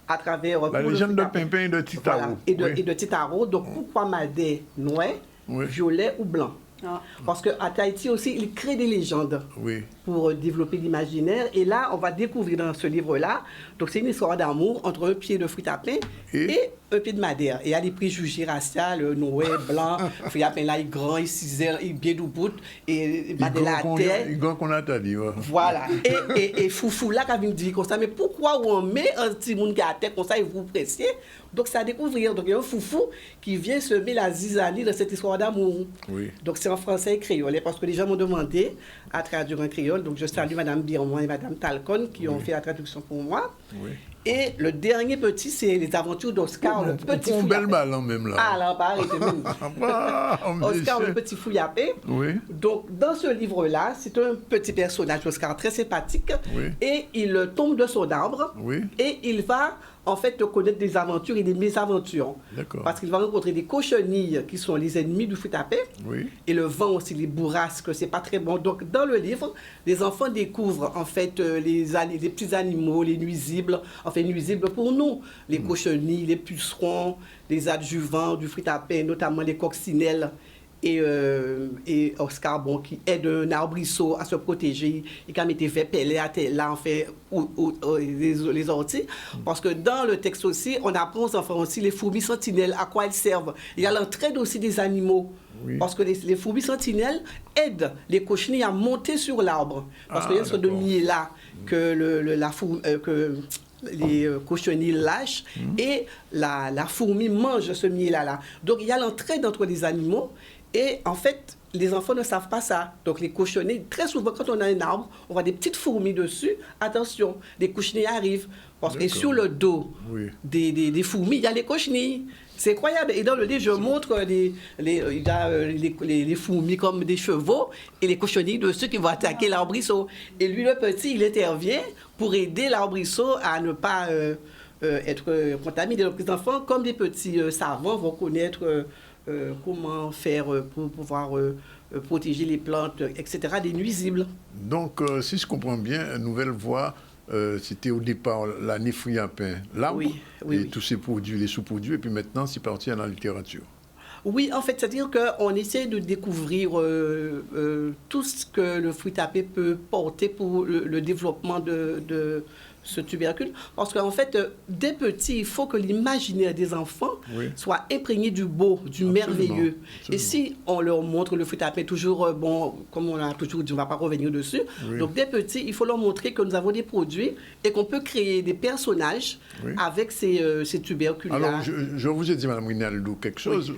à travers... La légende de Pimpin et de Titaro. Voilà, et de Titaro. Donc, pourquoi Madé noir, violet ou blanc? Parce qu'à Tahiti aussi, il crée des légendes pour développer l'imaginaire. Et là, on va découvrir dans ce livre-là, donc c'est une histoire d'amour entre un pied de fruit à pain et un pied de madère. Et il y a des préjugés raciaux, noir, blanc, fruit à pain là, il est grand, il est cisé, il est bien du bout, et madère la terre. Il est qu'on a dit. Voilà. Et Foufou là, quand il me dit comme ça, mais pourquoi on met un petit monde qui a tête comme ça et vous pressez? Donc c'est à découvrir. Donc il y a un Foufou qui vient semer la zizanie dans cette histoire d'amour. Donc c'est en français et créole, parce que les gens m'ont demandé à traduire en créole. Donc je salue Mme Birman et Mme Talcon qui ont fait la traduction pour moi. Et le dernier petit, c'est les aventures d'Oscar, le petit fouillapé. Belle balle même là. Ah là, pas arrêtez même. Oscar, le petit fouillapé. Donc dans ce livre-là, c'est un petit personnage, Oscar, très sympathique. Et il tombe de son arbre. Et il va en fait connaître des aventures et des mésaventures. Parce qu'il va rencontrer des cochenilles qui sont les ennemis du fruit à pain. Et le vent aussi, les bourrasques, c'est pas très bon. Donc dans le livre, les enfants découvrent en fait les petits animaux, les nuisibles, enfin nuisibles pour nous, les cochenilles, les pucerons, les adjuvants du fruit à pain, notamment les coccinelles. Et Oscar, bon, qui aide un arbrisseau à se protéger, et qui a mis des pelés à terre, là, en fait, les orties. Parce que dans le texte aussi, on apprend aux enfants aussi les fourmis sentinelles, à quoi elles servent. Il y a l'entraide aussi des animaux. Parce que les fourmis sentinelles aident les cochenilles à monter sur l'arbre. Parce qu'il y a une sorte de miel là que les cochenilles lâchent et la fourmi mange ce miel-là. Donc il y a l'entraide entre les animaux. Et en fait, les enfants ne savent pas ça. Donc les cochenilles, très souvent quand on a un arbre, on voit des petites fourmis dessus. Attention, les cochenilles arrivent. Parce que sur le dos des fourmis, il y a les cochenilles. C'est incroyable. Et dans le livre, je montre les fourmis comme des chevaux et les cochenilles dessus qui vont attaquer l'arbrisseau. Et lui, le petit, il intervient pour aider l'arbrisseau à ne pas être contaminé. Donc les enfants, comme des petits savants, vont connaître comment faire pour pouvoir protéger les plantes, etc., des nuisibles. Donc, si je comprends bien, Nouvelle Voie, c'était au départ l'année fruit à pain, l'arbre, et tous ces produits, les sous-produits, et puis maintenant, c'est parti à la littérature. Oui, en fait, c'est-à-dire qu'on essaie de découvrir tout ce que le fruit à pain peut porter pour le développement de ce tubercule. Parce qu'en fait, dès petits, il faut que l'imaginaire des enfants soit imprégné du beau, du merveilleux. Et si on leur montre le fruit à pain toujours, bon, comme on a toujours dit, on ne va pas revenir dessus. Donc, dès petits, il faut leur montrer que nous avons des produits et qu'on peut créer des personnages avec ces tubercules-là. Alors, je vous ai dit, Mme Rinaldo, quelque chose.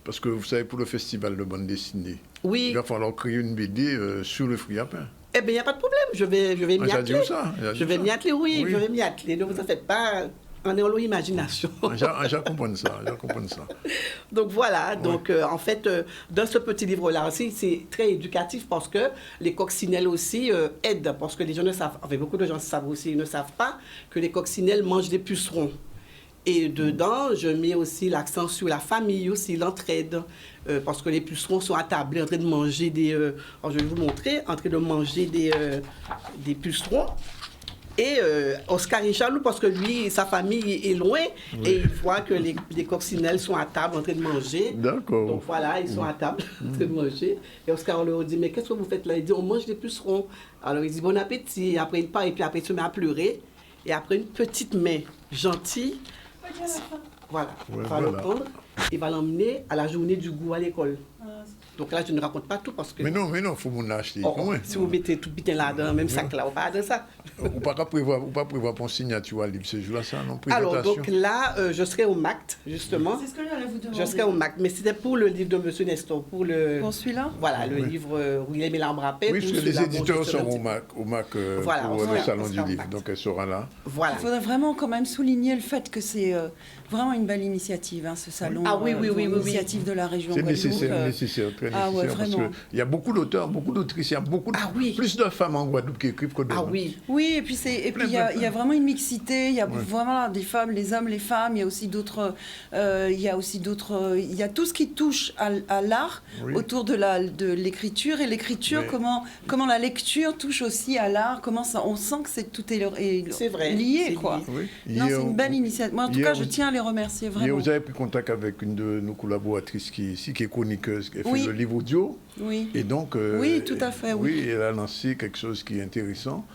Parce que vous savez, pour le festival de bande dessinée, il va falloir créer une BD sur le fruit à pain. Eh bien, il n'y a pas de problème, je vais m'y atteler. Je vais m'y atteler, je vais m'y atteler. Ne vous en faites pas, on est en l'imagination. Je comprends ça, Donc voilà, donc en fait, dans ce petit livre-là aussi, c'est très éducatif parce que les coccinelles aussi aident. Parce que les gens ne savent, enfin beaucoup de gens savent aussi, ils ne savent pas que les coccinelles mangent des pucerons. Et dedans, je mets aussi l'accent sur la famille aussi, l'entraide. Parce que les pucerons sont attablés en train de manger alors je vais vous montrer, en train de manger des pucerons. Et Oscar est jaloux parce que lui, sa famille est loin et il voit que les coccinelles sont à table en train de manger. D'accord. Donc voilà, ils sont à table en train de manger. Et Oscar leur dit, mais qu'est-ce que vous faites là? Il dit, on mange des pucerons. Alors il dit, bon appétit. Et après il part et puis après il se met à pleurer. Et après une petite main gentille, voilà, va le prendre et va l'emmener à la journée du goût à l'école. Donc là, je ne raconte pas tout parce que... Mais non, il faut m'en acheter. Si vous mettez tout bitin là-dedans, même sac là, on parle de ça. Ou pas prévoir pour signature à livre ce jour-là, ça, non? Alors, donc là, je serai au MACT, justement. C'est ce que j'allais vous demander. Je serai au MACT, mais c'était pour le livre de M. Nestor, pour celui-là? Voilà, le livre où il aimait l'arbre à paix. Oui, parce que les éditeurs seront au MAC pour le salon du livre, donc elle sera là. Voilà. Il faudrait vraiment quand même souligner le fait que c'est vraiment une belle initiative, ce salon. Ah oui, initiative de la région Guadeloupe. C'est nécessaire, très nécessaire, parce qu'il y a beaucoup d'auteurs, beaucoup d'autrices, il y a plus de femmes en Guadeloupe qui écrivent que d'hommes. Ah oui. Oui, et puis il y a vraiment une mixité, il y a vraiment des femmes, les hommes, les femmes, il y a aussi d'autres, il y a tout ce qui touche à l'art autour de l'écriture, et l'écriture, comment la lecture touche aussi à l'art, comment ça, on sent que tout est lié, quoi. Non, c'est une belle initiative. Moi, en tout cas, je tiens à les remercier, vraiment. Vous avez pris contact avec une de nos collaboratrices qui est chroniqueuse, fait le livre audio. Oui. Et donc, oui, tout à fait. Oui, elle a lancé quelque chose qui est intéressant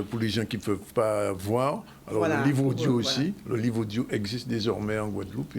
pour les gens qui ne peuvent pas voir. Alors, le livre audio aussi. Le livre audio existe désormais en Guadeloupe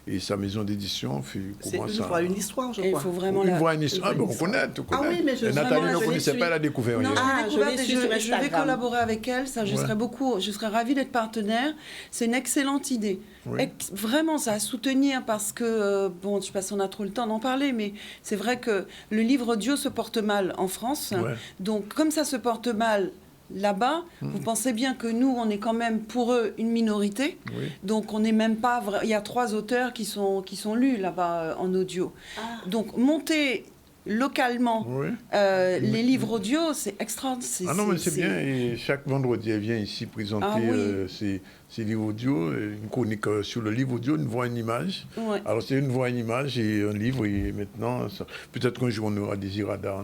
et sa maison d'édition commence à... une histoire, je crois. Il faut vraiment une histoire. On connaît. Ah oui, mais je Nathalie ne connaissait pas, elle a découvert. Non, je vais collaborer avec elle. Ça, je serais ravie d'être partenaire. C'est une excellente idée. Oui. Vraiment, ça à soutenir parce que, bon, je ne sais pas si on a trop le temps d'en parler, mais c'est vrai que le livre audio se porte mal en France. Ouais. Donc, comme ça se porte mal là-bas, vous pensez bien que nous, on est quand même pour eux une minorité. Oui. Donc, on n'est même pas... Il y a 3 auteurs qui sont lus là-bas en audio. Ah. Donc, monter localement les livres audio, c'est extraordinaire. Ah non, mais c'est bien. Et chaque vendredi, elle vient ici présenter ses livres audio. Une chronique sur le livre audio, une voix, une image. Ouais. Alors, c'est une voix, une image et un livre. Et maintenant, peut-être qu'un jour, on aura des iradas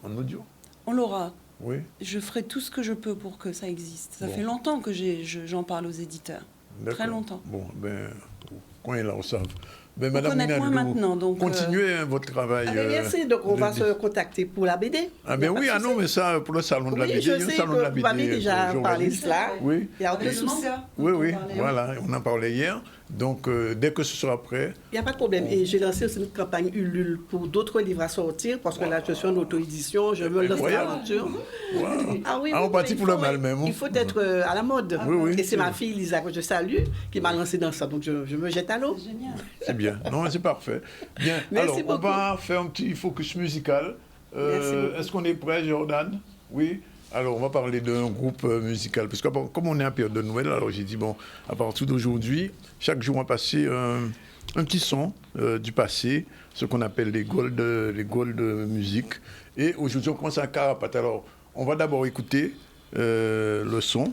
en audio. On l'aura. Oui. Je ferai tout ce que je peux pour que ça existe. Ça fait longtemps que j'en parle aux éditeurs. Très longtemps. Bon, ben, quand il est là, on savent. Ben, Madame Minaldo, maintenant, donc, continuez votre travail. Merci, donc on va se contacter pour la BD. Ah ben oui, non, mais ça, pour le salon de la BD, il y a un salon de la BD. Vous m'avez déjà parlé de cela. Oui. Il y a aucun souci. Oui, voilà, on en parlait hier. Donc, dès que ce sera prêt... Il n'y a pas de problème. Et j'ai lancé aussi une campagne Ulule pour d'autres livres à sortir, parce que là, je suis en auto-édition, je veux lancer l'aventure. Ah oui, on partit pour le mal même. Il faut être à la mode. Et c'est ma fille, Lisa, que je salue, qui m'a lancé dans ça. Donc, je me jette à l'eau. C'est génial. C'est bien. Non, c'est parfait. Bien. Merci alors, on va faire un petit focus musical. Est-ce qu'on est prêt, Jordan? Oui. Alors, on va parler d'un groupe musical. Parce que comme on est en période de Noël, alors j'ai dit, bon, à partir d'aujourd'hui, chaque jour, on va passer un petit son du passé, ce qu'on appelle les gold musique. Et aujourd'hui, on commence à Carapat. Alors, on va d'abord écouter le son,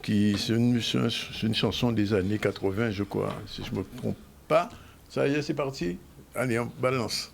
c'est une chanson des années 80, je crois, si je ne me trompe pas. Ça y est, c'est parti. Allez, on balance.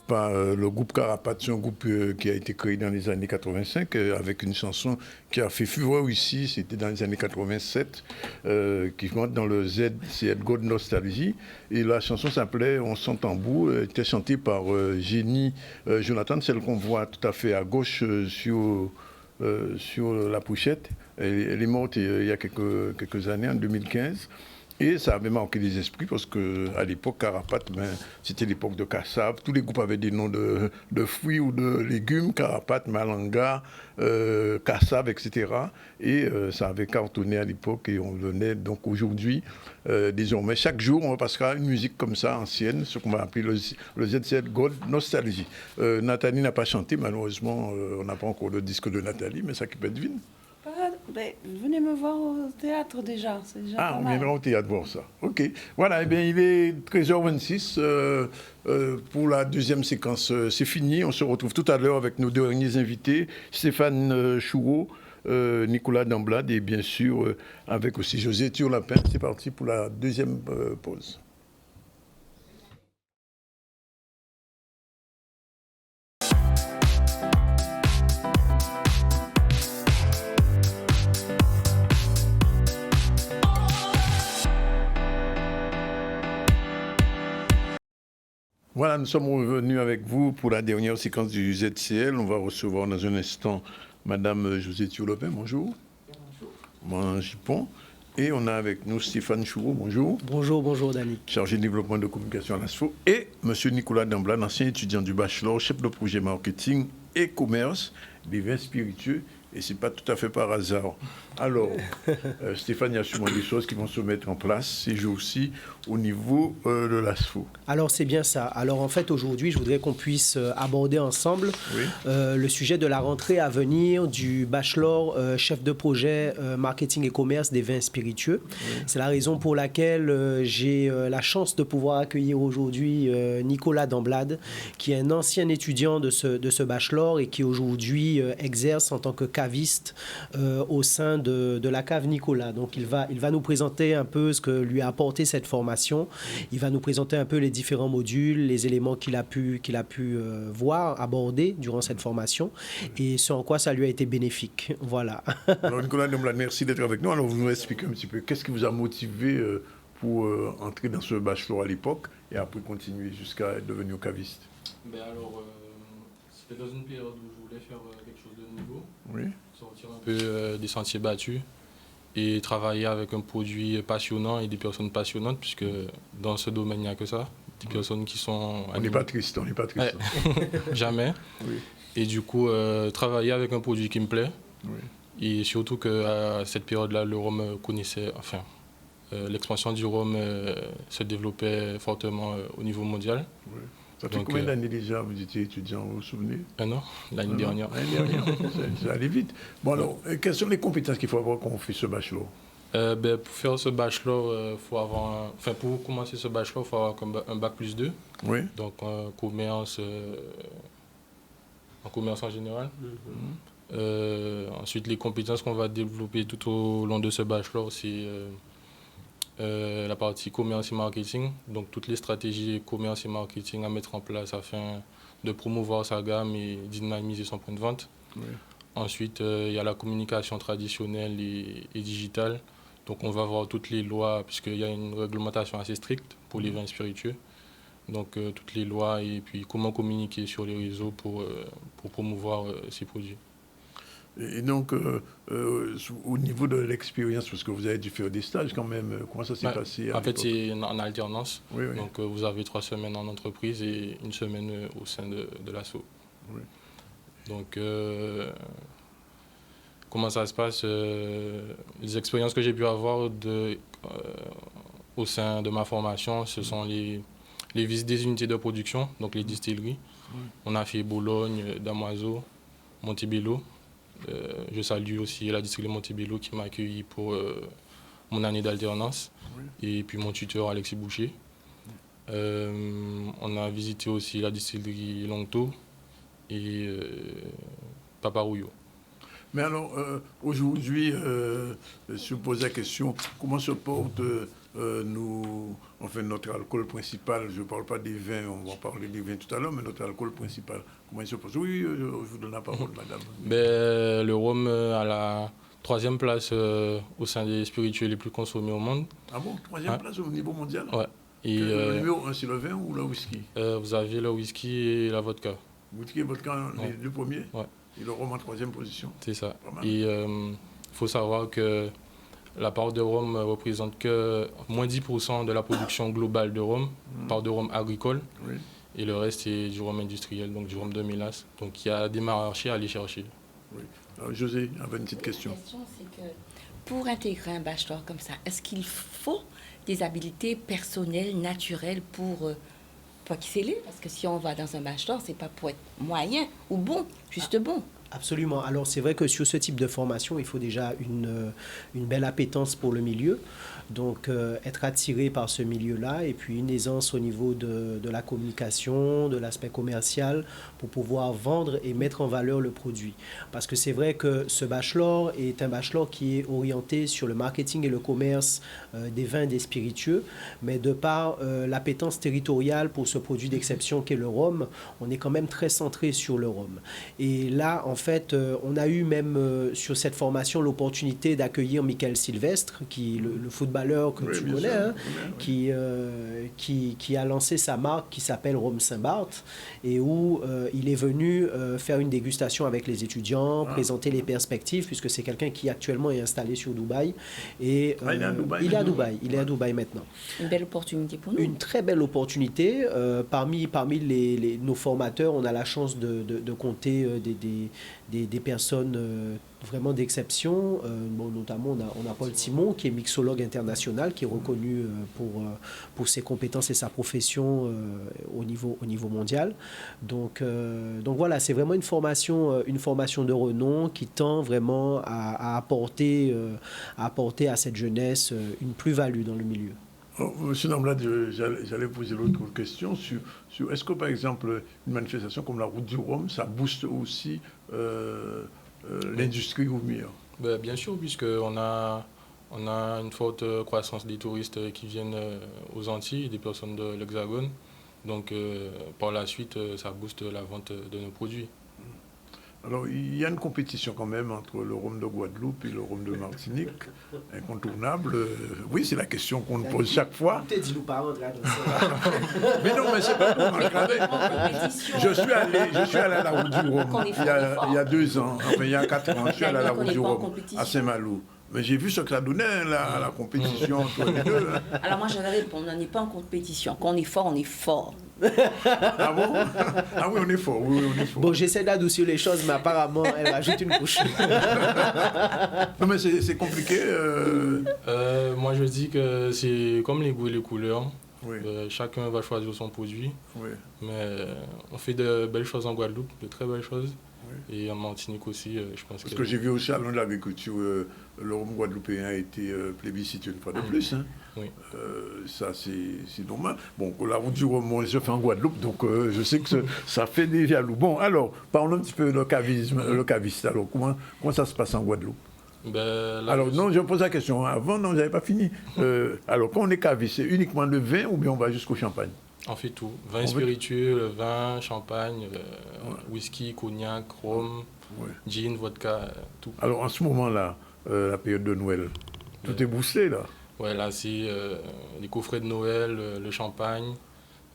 Le groupe Carapat, c'est un groupe qui a été créé dans les années 85 avec une chanson qui a fait fureur ici, c'était dans les années 87, qui monte dans le ZCL God Nostalgie. Et la chanson s'appelait On sent tambour, était chantée par Jenny Jonathan, celle qu'on voit tout à fait à gauche sur la pochette. Elle est morte il y a quelques années, en 2015. Et ça avait marqué les esprits parce qu'à l'époque, Carapat, c'était l'époque de Kassav. Tous les groupes avaient des noms de fruits ou de légumes, Carapat, Malanga, Kassav, etc. Et ça avait cartonné à l'époque et on venait donc aujourd'hui, désormais, chaque jour, on passera une musique comme ça, ancienne, ce qu'on va appeler le ZZ Gold Nostalgie. Nathalie n'a pas chanté, malheureusement, on n'a pas encore le disque de Nathalie, mais ça qui peut être divine. Ben, venez me voir au théâtre déjà, c'est déjà pas mal. On viendra au théâtre voir ça. Ok. Voilà, eh bien, il est 13h26 pour la deuxième séquence. C'est fini, on se retrouve tout à l'heure avec nos derniers invités, Stéphane Choureau, Nicolas Damblade et bien sûr avec aussi José Turlapin. C'est parti pour la deuxième pause. Voilà, nous sommes revenus avec vous pour la dernière séquence du ZCL. On va recevoir dans un instant Madame José Turlapin. Bonjour. Bonjour. Mon jupon. Et on a avec nous Stéphane Choureau, bonjour. Bonjour Dani. Chargé de développement de communication à l'ASFO. Et M. Nicolas Damblade, ancien étudiant du bachelor, chef de projet marketing et commerce des vins spiritueux. Et ce n'est pas tout à fait par hasard. Alors, Stéphane, il y a sûrement des choses qui vont se mettre en place ces jours-ci au niveau de l'ASFO. Alors, c'est bien ça. Alors, en fait, aujourd'hui, je voudrais qu'on puisse aborder ensemble le sujet de la rentrée à venir du bachelor chef de projet marketing et commerce des vins spiritueux. Oui. C'est la raison pour laquelle j'ai la chance de pouvoir accueillir aujourd'hui Nicolas Damblade, qui est un ancien étudiant de ce bachelor et qui aujourd'hui exerce en tant que caviste au sein de la cave Nicolas. Donc, il va nous présenter un peu ce que lui a apporté cette formation. Il va nous présenter un peu les différents modules, les éléments qu'il a pu voir, aborder durant cette formation et ce en quoi ça lui a été bénéfique. Voilà. Alors, Nicolas Damblade, merci d'être avec nous. Alors, vous nous expliquez un petit peu qu'est-ce qui vous a motivé pour entrer dans ce bachelor à l'époque et après continuer jusqu'à être devenu caviste? C'était dans une période où je voulais faire quelque chose de nouveau, sortir un peu des sentiers battus et travailler avec un produit passionnant et des personnes passionnantes, puisque dans ce domaine, il n'y a que ça. Des personnes qui sont... On n'est pas triste, Jamais. Oui. Et du coup, travailler avec un produit qui me plaît. Oui. Et surtout qu'à cette période-là, le rhum connaissait... Enfin, l'expansion du rhum se développait fortement au niveau mondial. Oui. Ça fait combien d'années déjà vous étiez étudiant, vous vous souvenez? Un an, l'année dernière. Ça allait vite. Bon alors, quelles sont les compétences qu'il faut avoir quand on fait ce bachelor? Pour faire ce bachelor, pour commencer ce bachelor, il faut avoir un bac plus 2. Oui. Donc en commerce en général. Ensuite, les compétences qu'on va développer tout au long de ce bachelor, c'est la partie commerce et marketing, donc toutes les stratégies commerce et marketing à mettre en place afin de promouvoir sa gamme et dynamiser son point de vente. Oui. Ensuite, il y a la communication traditionnelle et digitale. Donc on va voir toutes les lois, puisqu'il y a une réglementation assez stricte pour les vins spiritueux. Donc toutes les lois et puis comment communiquer sur les réseaux pour promouvoir ces produits. Et donc, au niveau de l'expérience, parce que vous avez dû faire des stages quand même, comment ça s'est passé? En fait, c'est en alternance. Oui. Donc, vous avez 3 semaines en entreprise et 1 semaine au sein de l'ASSO. Oui. Donc, comment ça se passe? Les expériences que j'ai pu avoir au sein de ma formation, ce sont les visites des unités de production, donc les distilleries. Oui. On a fait Bologne, Damoiseau, Montebello. Je salue aussi la distillerie Montebello qui m'a accueilli pour mon année d'alternance. Oui. Et puis mon tuteur Alexis Boucher. On a visité aussi la distillerie Longto et Paparouillot. Mais alors, aujourd'hui, je vous pose la question, comment se porte notre alcool principal? Je ne parle pas des vins, on va parler des vins tout à l'heure, mais notre alcool principal, comment il se porte? Oui, je vous donne la parole, madame. Le rhum à la 3e place au sein des spiritueux les plus consommés au monde. Ah bon, 3e place au niveau mondial? Ouais. Et le numéro 1, c'est le vin ou le whisky? Vous avez le whisky et la vodka. Whisky et vodka, les 2 premiers? Ouais. Et le rhum en 3e position. C'est ça. Et il faut savoir que la part de rhum représente que moins 10% de la production globale de rhum, part de rhum agricole. Oui. Et le reste, c'est du rhum industriel, donc du rhum de mélasse. Donc il y a des marchés à aller chercher. Oui. Alors, José, avait une petite question. La question, c'est que pour intégrer un bachelor comme ça, est-ce qu'il faut des habiletés personnelles, naturelles pour exceller? Parce que si on va dans un bachelor, c'est pas pour être moyen ou bon, juste bon. Absolument. Alors, c'est vrai que sur ce type de formation, il faut déjà une belle appétence pour le milieu. Donc, être attiré par ce milieu-là et puis une aisance au niveau de la communication, de l'aspect commercial pour pouvoir vendre et mettre en valeur le produit. Parce que c'est vrai que ce bachelor est un bachelor qui est orienté sur le marketing et le commerce des vins et des spiritueux, mais de par l'appétence territoriale pour ce produit d'exception qu'est le rhum, on est quand même très centré sur le rhum. Et là, en fait, on a eu même sur cette formation l'opportunité d'accueillir Michael Sylvestre, le footballeur que tu connais, hein, qui a lancé sa marque qui s'appelle Rome Saint-Barth, et où il est venu faire une dégustation avec les étudiants, présenter les perspectives, puisque c'est quelqu'un qui actuellement est installé sur Dubaï. Et, il est à Dubaï maintenant. Une belle opportunité pour nous. Une très belle opportunité. Parmi nos formateurs, on a la chance de compter des personnes vraiment d'exception. Notamment, on a Paul Simon, qui est mixologue international, qui est reconnu pour ses compétences et sa profession au niveau mondial. Donc voilà, c'est vraiment une formation de renom qui tend vraiment à apporter à cette jeunesse une plus-value dans le milieu. Monsieur Namblad, j'allais poser l'autre question sur est-ce que, par exemple, une manifestation comme la Route du Rhum, ça booste aussi l'industrie routière? Bien sûr, puisqu'on a une forte croissance des touristes qui viennent aux Antilles, des personnes de l'Hexagone. Donc, par la suite, ça booste la vente de nos produits. Alors, il y a une compétition quand même entre le rhum de Guadeloupe et le rhum de Martinique, incontournable. Oui, c'est la question qu'on nous pose chaque fois. Dis-nous pas, mais non, mais c'est pas pour m'encadrer. Je suis allé à la Route du Rhum il y a 2 ans, enfin il y a 4 ans. Je suis allé à la Route du Rhum à Saint-Malo. Mais j'ai vu ce que ça donnait, la compétition entre les deux. Alors moi, je vais répondre, on n'est pas en compétition. Quand on est fort, on est fort. Ah bon? Ah oui, on est fort. Oui, on est fort. Bon, j'essaie d'adoucir les choses, mais apparemment, elle rajoute une couche. Non, mais c'est compliqué. Moi, je dis que c'est comme les goûts et les couleurs. Oui. Chacun va choisir son produit. Oui. Mais on fait de belles choses en Guadeloupe, de très belles choses. Oui. Et en Martinique aussi, je pense Parce que j'ai vu au Salon de l'Agriculture, le rhum guadeloupéen a été plébiscité une fois de plus. Hein. Oui. Ça, c'est normal. Bon, la Route du Rhum, moi, je fais en Guadeloupe, donc je sais que ça fait des jaloux. Bon, alors, parlons un petit peu de le caviste. Alors, comment ça se passe en Guadeloupe? Alors, non, je pose la question. Avant, non, je n'avais pas fini. Alors, quand on est caviste, c'est uniquement le vin ou bien on va jusqu'au champagne? On fait tout. Vin spiritueux, vin, champagne, whisky, cognac, rhum, gin, vodka, tout. Alors, en ce moment-là, la période de Noël, tout est boosté, là? Ouais, là, c'est les coffrets de Noël, le champagne,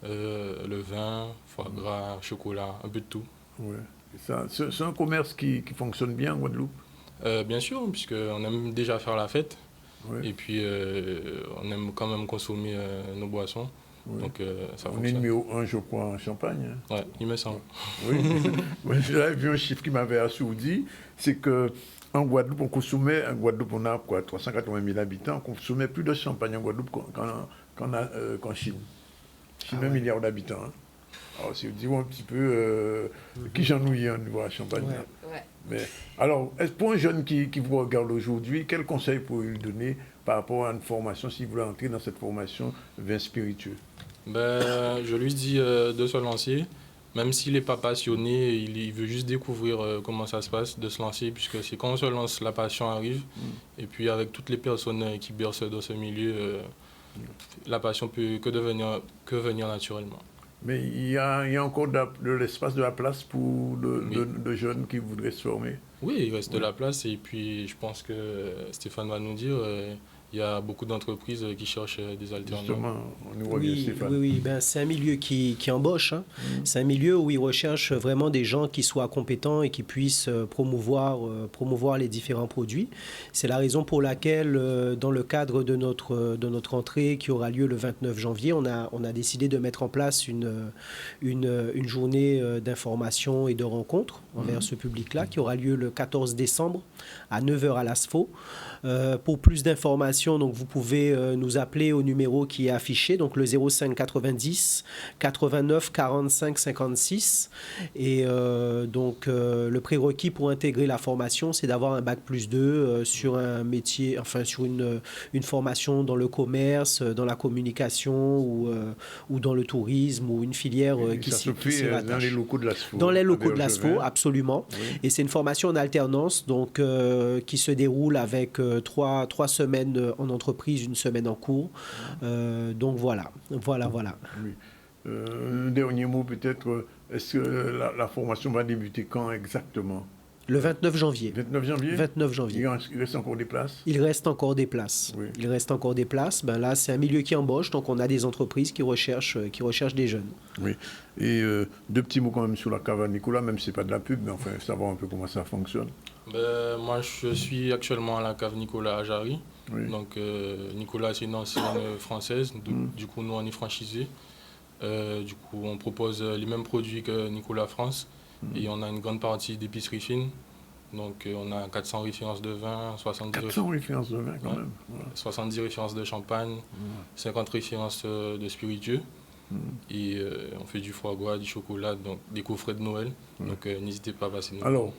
le vin, foie gras, chocolat, un peu de tout. Ouais. C'est un commerce qui fonctionne bien en Guadeloupe? Bien sûr, puisqu'on aime déjà faire la fête. Ouais. Et puis, on aime quand même consommer nos boissons. Oui. Donc, ça on fonctionne. est numéro 1, je crois, en Champagne. Hein. Oui, il me semble. Oui. J'avais vu un chiffre qui m'avait assourdi, c'est qu'en Guadeloupe, on a quoi, 380 000 habitants, on consommait plus de champagne en Guadeloupe qu'en Chine. Chine, 1 milliard d'habitants. Hein. Alors, c'est dire un petit peu qui j'ennuie au niveau de la Champagne. Ouais. Mais, alors, pour un jeune qui vous regarde aujourd'hui, quel conseil pourriez-vous lui donner par rapport à une formation, s'il voulait entrer dans cette formation vin spiritueux? Je lui dis de se lancer. Même s'il n'est pas passionné, il veut juste découvrir comment ça se passe, de se lancer, puisque c'est quand on se lance, la passion arrive. Et puis avec toutes les personnes qui bercent dans ce milieu, la passion peut que venir naturellement. Mais il y a encore de l'espace, de la place pour de jeunes qui voudraient se former? Oui, il reste de la place. Et puis je pense que Stéphane va nous dire... il y a beaucoup d'entreprises qui cherchent des alternants. Justement, on nous revient, Stéphane. Oui, c'est un milieu qui embauche. Hein. C'est un milieu où ils recherchent vraiment des gens qui soient compétents et qui puissent promouvoir les différents produits. C'est la raison pour laquelle, dans le cadre de notre entrée qui aura lieu le 29 janvier, on a décidé de mettre en place une journée d'information et de rencontre envers ce public-là qui aura lieu le 14 décembre à 9h à l'ASFO. Pour plus d'informations, donc vous pouvez nous appeler au numéro qui est affiché, donc le 05 90 89 45 56. Et donc le prérequis pour intégrer la formation, c'est d'avoir un bac+2 sur un métier, enfin sur une formation dans le commerce, dans la communication ou dans le tourisme ou une filière qui s'y rattache. Dans les locaux de l'ASFO. Dans les locaux de l'ASFO, absolument. Oui. Et c'est une formation en alternance, donc qui se déroule avec 3 semaines en entreprise, 1 semaine en cours. Donc voilà. Oui. Un dernier mot peut-être, est-ce que la formation va débuter quand exactement? Le 29 janvier. 29 janvier 29 janvier. Il reste encore des places? Il reste encore des places. Oui. Il reste encore des places. Ben là, c'est un milieu qui embauche, donc on a des entreprises qui recherchent des jeunes. Oui. Et deux petits mots quand même sur la cave à Nicolas, même si ce n'est pas de la pub, mais enfin, savoir un peu comment ça fonctionne. Moi, je suis actuellement à la cave Nicolas à Jarry. Oui. Donc, Nicolas, c'est une ancienne française. Du coup, nous, on est franchisés. Du coup, on propose les mêmes produits que Nicolas France. Et on a une grande partie d'épicerie fine. Donc, on a 400 références de vin, 400 références de vin, quand même. Voilà. 70 références de champagne, 50 références de spiritueux. Et on fait du foie gras, du chocolat, donc des coffrets de Noël. Donc, n'hésitez pas à passer nous. Alors,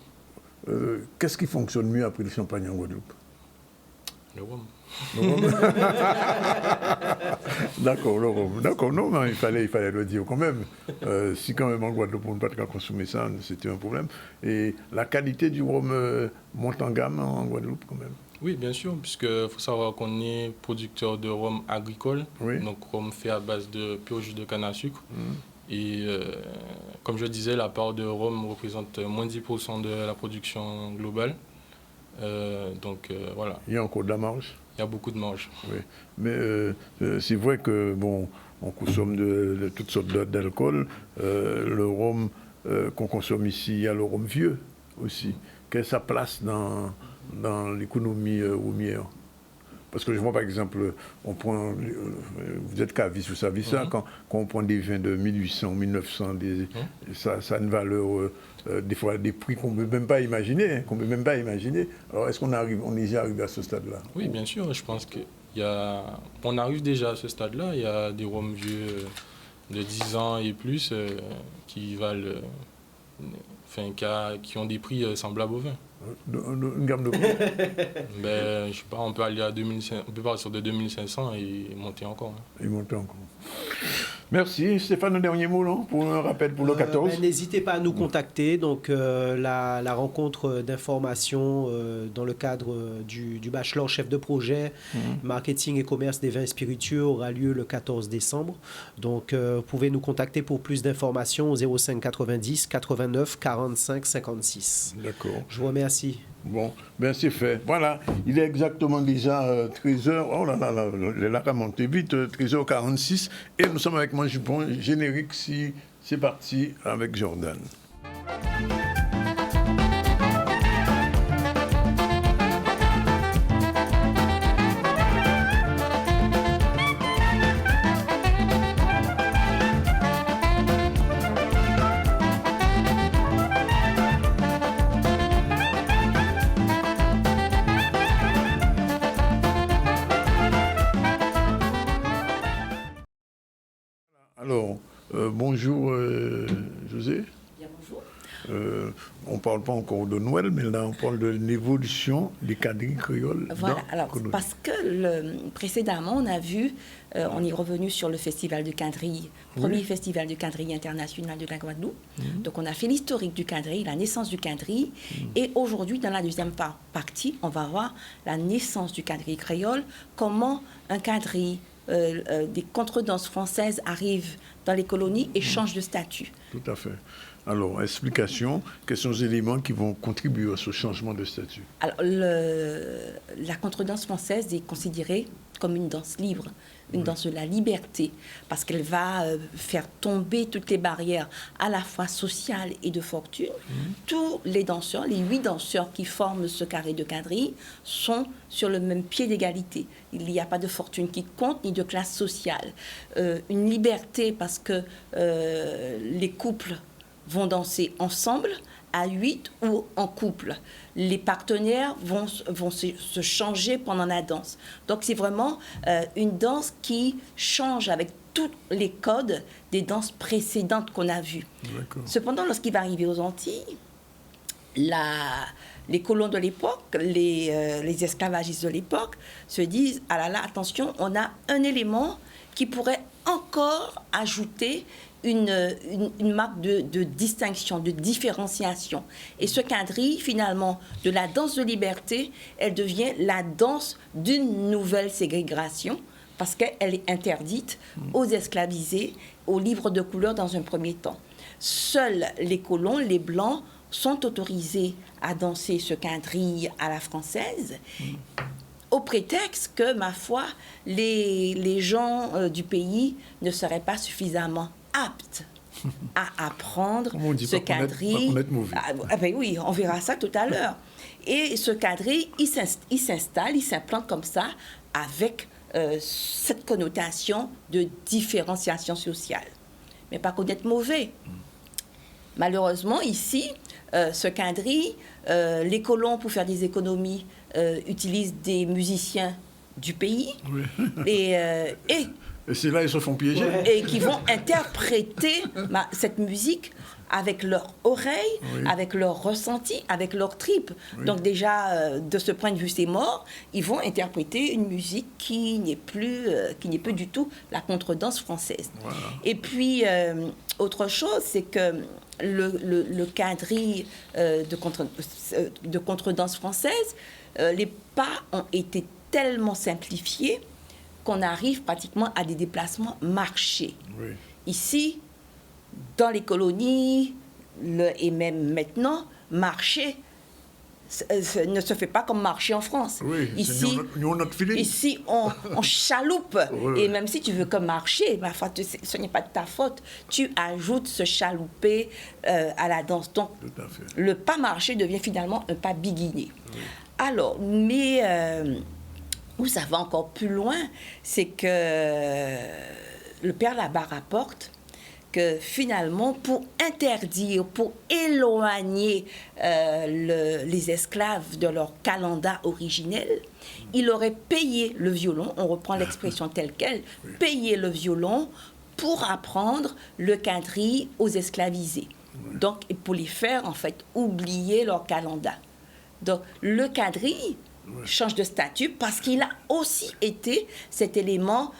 qu'est-ce qui fonctionne mieux après le champagne en Guadeloupe? Le rhum. D'accord, le rhum. D'accord, non, mais il fallait le dire quand même. Si quand même en Guadeloupe, on ne peut pas consommer ça, c'était un problème. Et la qualité du rhum monte en gamme en Guadeloupe quand même. Oui, bien sûr, puisqu'il faut savoir qu'on est producteur de rhum agricole. Oui. Donc, rhum fait à base de pur jus de canne à sucre. Et comme je disais, la part de rhum représente moins de 10% de la production globale. Voilà. Il y a encore de la marge? Il y a beaucoup de marge. Oui. Mais c'est vrai que, bon, on consomme de toutes sortes d'alcool. Le rhum qu'on consomme ici, il y a le rhum vieux aussi. Quelle est sa place dans l'économie roumière? Parce que je vois par exemple, on prend, vous êtes caviste, vous savez ça, quand on prend des vins de 1800, 1900, ça a une valeur, des fois des prix qu'on ne peut même pas imaginer, Alors est-ce qu'on est déjà arrivé à ce stade-là? Oui, bien sûr, je pense qu'on arrive déjà à ce stade-là. Il y a des rhums vieux de 10 ans et plus qui valent, qui ont des prix semblables au vin. Une gamme de prix? Je sais pas, on peut aller à 2500, on peut partir de 2500 et monter encore. Et monter encore. Merci. Stéphane, un dernier mot, non, pour un rappel pour le 14? N'hésitez pas à nous contacter. Donc, la rencontre d'information dans le cadre du bachelor chef de projet marketing et commerce des vins spiritueux aura lieu le 14 décembre. Donc, vous pouvez nous contacter pour plus d'informations au 05 90 89 45 56. D'accord. Je vous remercie. Bon, ben c'est fait. Voilà, il est exactement déjà 13h. Oh là là, là, a monté vite, 13h46. Et nous sommes avec mon jupon générique. Si c'est parti avec Jordan. Alors, bonjour José. Bien, bonjour. On ne parle pas encore de Noël, mais là on parle de l'évolution des quadrilles créoles. Voilà, alors parce que précédemment on a vu, on est revenu sur le festival du quadrille, premier festival du quadrille international de la Guadeloupe. Donc on a fait l'historique du quadrille, la naissance du quadrille, et aujourd'hui dans la deuxième partie, on va voir la naissance du quadrille créole, comment un quadrille, des contredanses françaises arrivent dans les colonies et changent de statut. Tout à fait. Alors, explication, quels sont les éléments qui vont contribuer à ce changement de statut? Alors, la contredanse française est considérée comme une danse libre, une danse de la liberté, parce qu'elle va faire tomber toutes les barrières à la fois sociales et de fortune. Tous les danseurs, les 8 danseurs qui forment ce carré de quadrille sont sur le même pied d'égalité. Il n'y a pas de fortune qui compte, ni de classe sociale. Une liberté parce que les couples vont danser ensemble, à 8 ou en couple. Les partenaires vont se changer pendant la danse. Donc c'est vraiment une danse qui change avec tous les codes des danses précédentes qu'on a vues. Cependant, lorsqu'il va arriver aux Antilles, les colons de l'époque, les esclavagistes de l'époque se disent « Ah là là, attention, on a un élément qui pourrait encore ajouter une marque de distinction, de différenciation. » Et ce quadrille, finalement, de la danse de liberté, elle devient la danse d'une nouvelle ségrégation, parce qu'elle est interdite aux esclavisés, aux livres de couleur dans un premier temps. Seuls les colons, les Blancs, sont autorisés à danser ce quadrille à la française, au prétexte que, ma foi, les gens du pays ne seraient pas suffisamment aptes à apprendre ce quadrille. Ben oui, on verra ça tout à l'heure. Et ce quadrille, il s'installe, il s'implante comme ça, avec cette connotation de différenciation sociale. Mais pas qu'on est mauvais. Malheureusement, ici, ce quadrille, les colons, pour faire des économies, utilisent des musiciens du pays. Oui. Et c'est là ils se font piéger. Et qui vont interpréter cette musique avec leur oreille, avec leur ressenti, avec leur tripes. Donc déjà, de ce point de vue, c'est mort. Ils vont interpréter une musique qui n'est plus du tout la contredanse française. Voilà. Et puis, autre chose, c'est que le quadrille de contredanse française, les pas ont été tellement simplifiés qu'on arrive pratiquement à des déplacements marchés. Oui. Ici, dans les colonies, et même maintenant, marcher ne se fait pas comme marcher en France. Oui, ici on chaloupe. Oui. Et même si tu veux que marcher, ma foi, ce n'est pas de ta faute. Tu ajoutes ce chalouper à la danse. Donc, le pas marcher devient finalement un pas biguiné. Oui. Alors, mais où ça va encore plus loin, c'est que le père Labat rapporte que finalement, pour interdire, pour éloigner les esclaves de leur calenda originel, il aurait payé le violon, on reprend l'expression telle quelle, payer le violon pour apprendre le quadrille aux esclavisés. Donc, pour les faire, en fait, oublier leur calenda. Donc, le quadrille change de statut parce qu'il a aussi été cet élément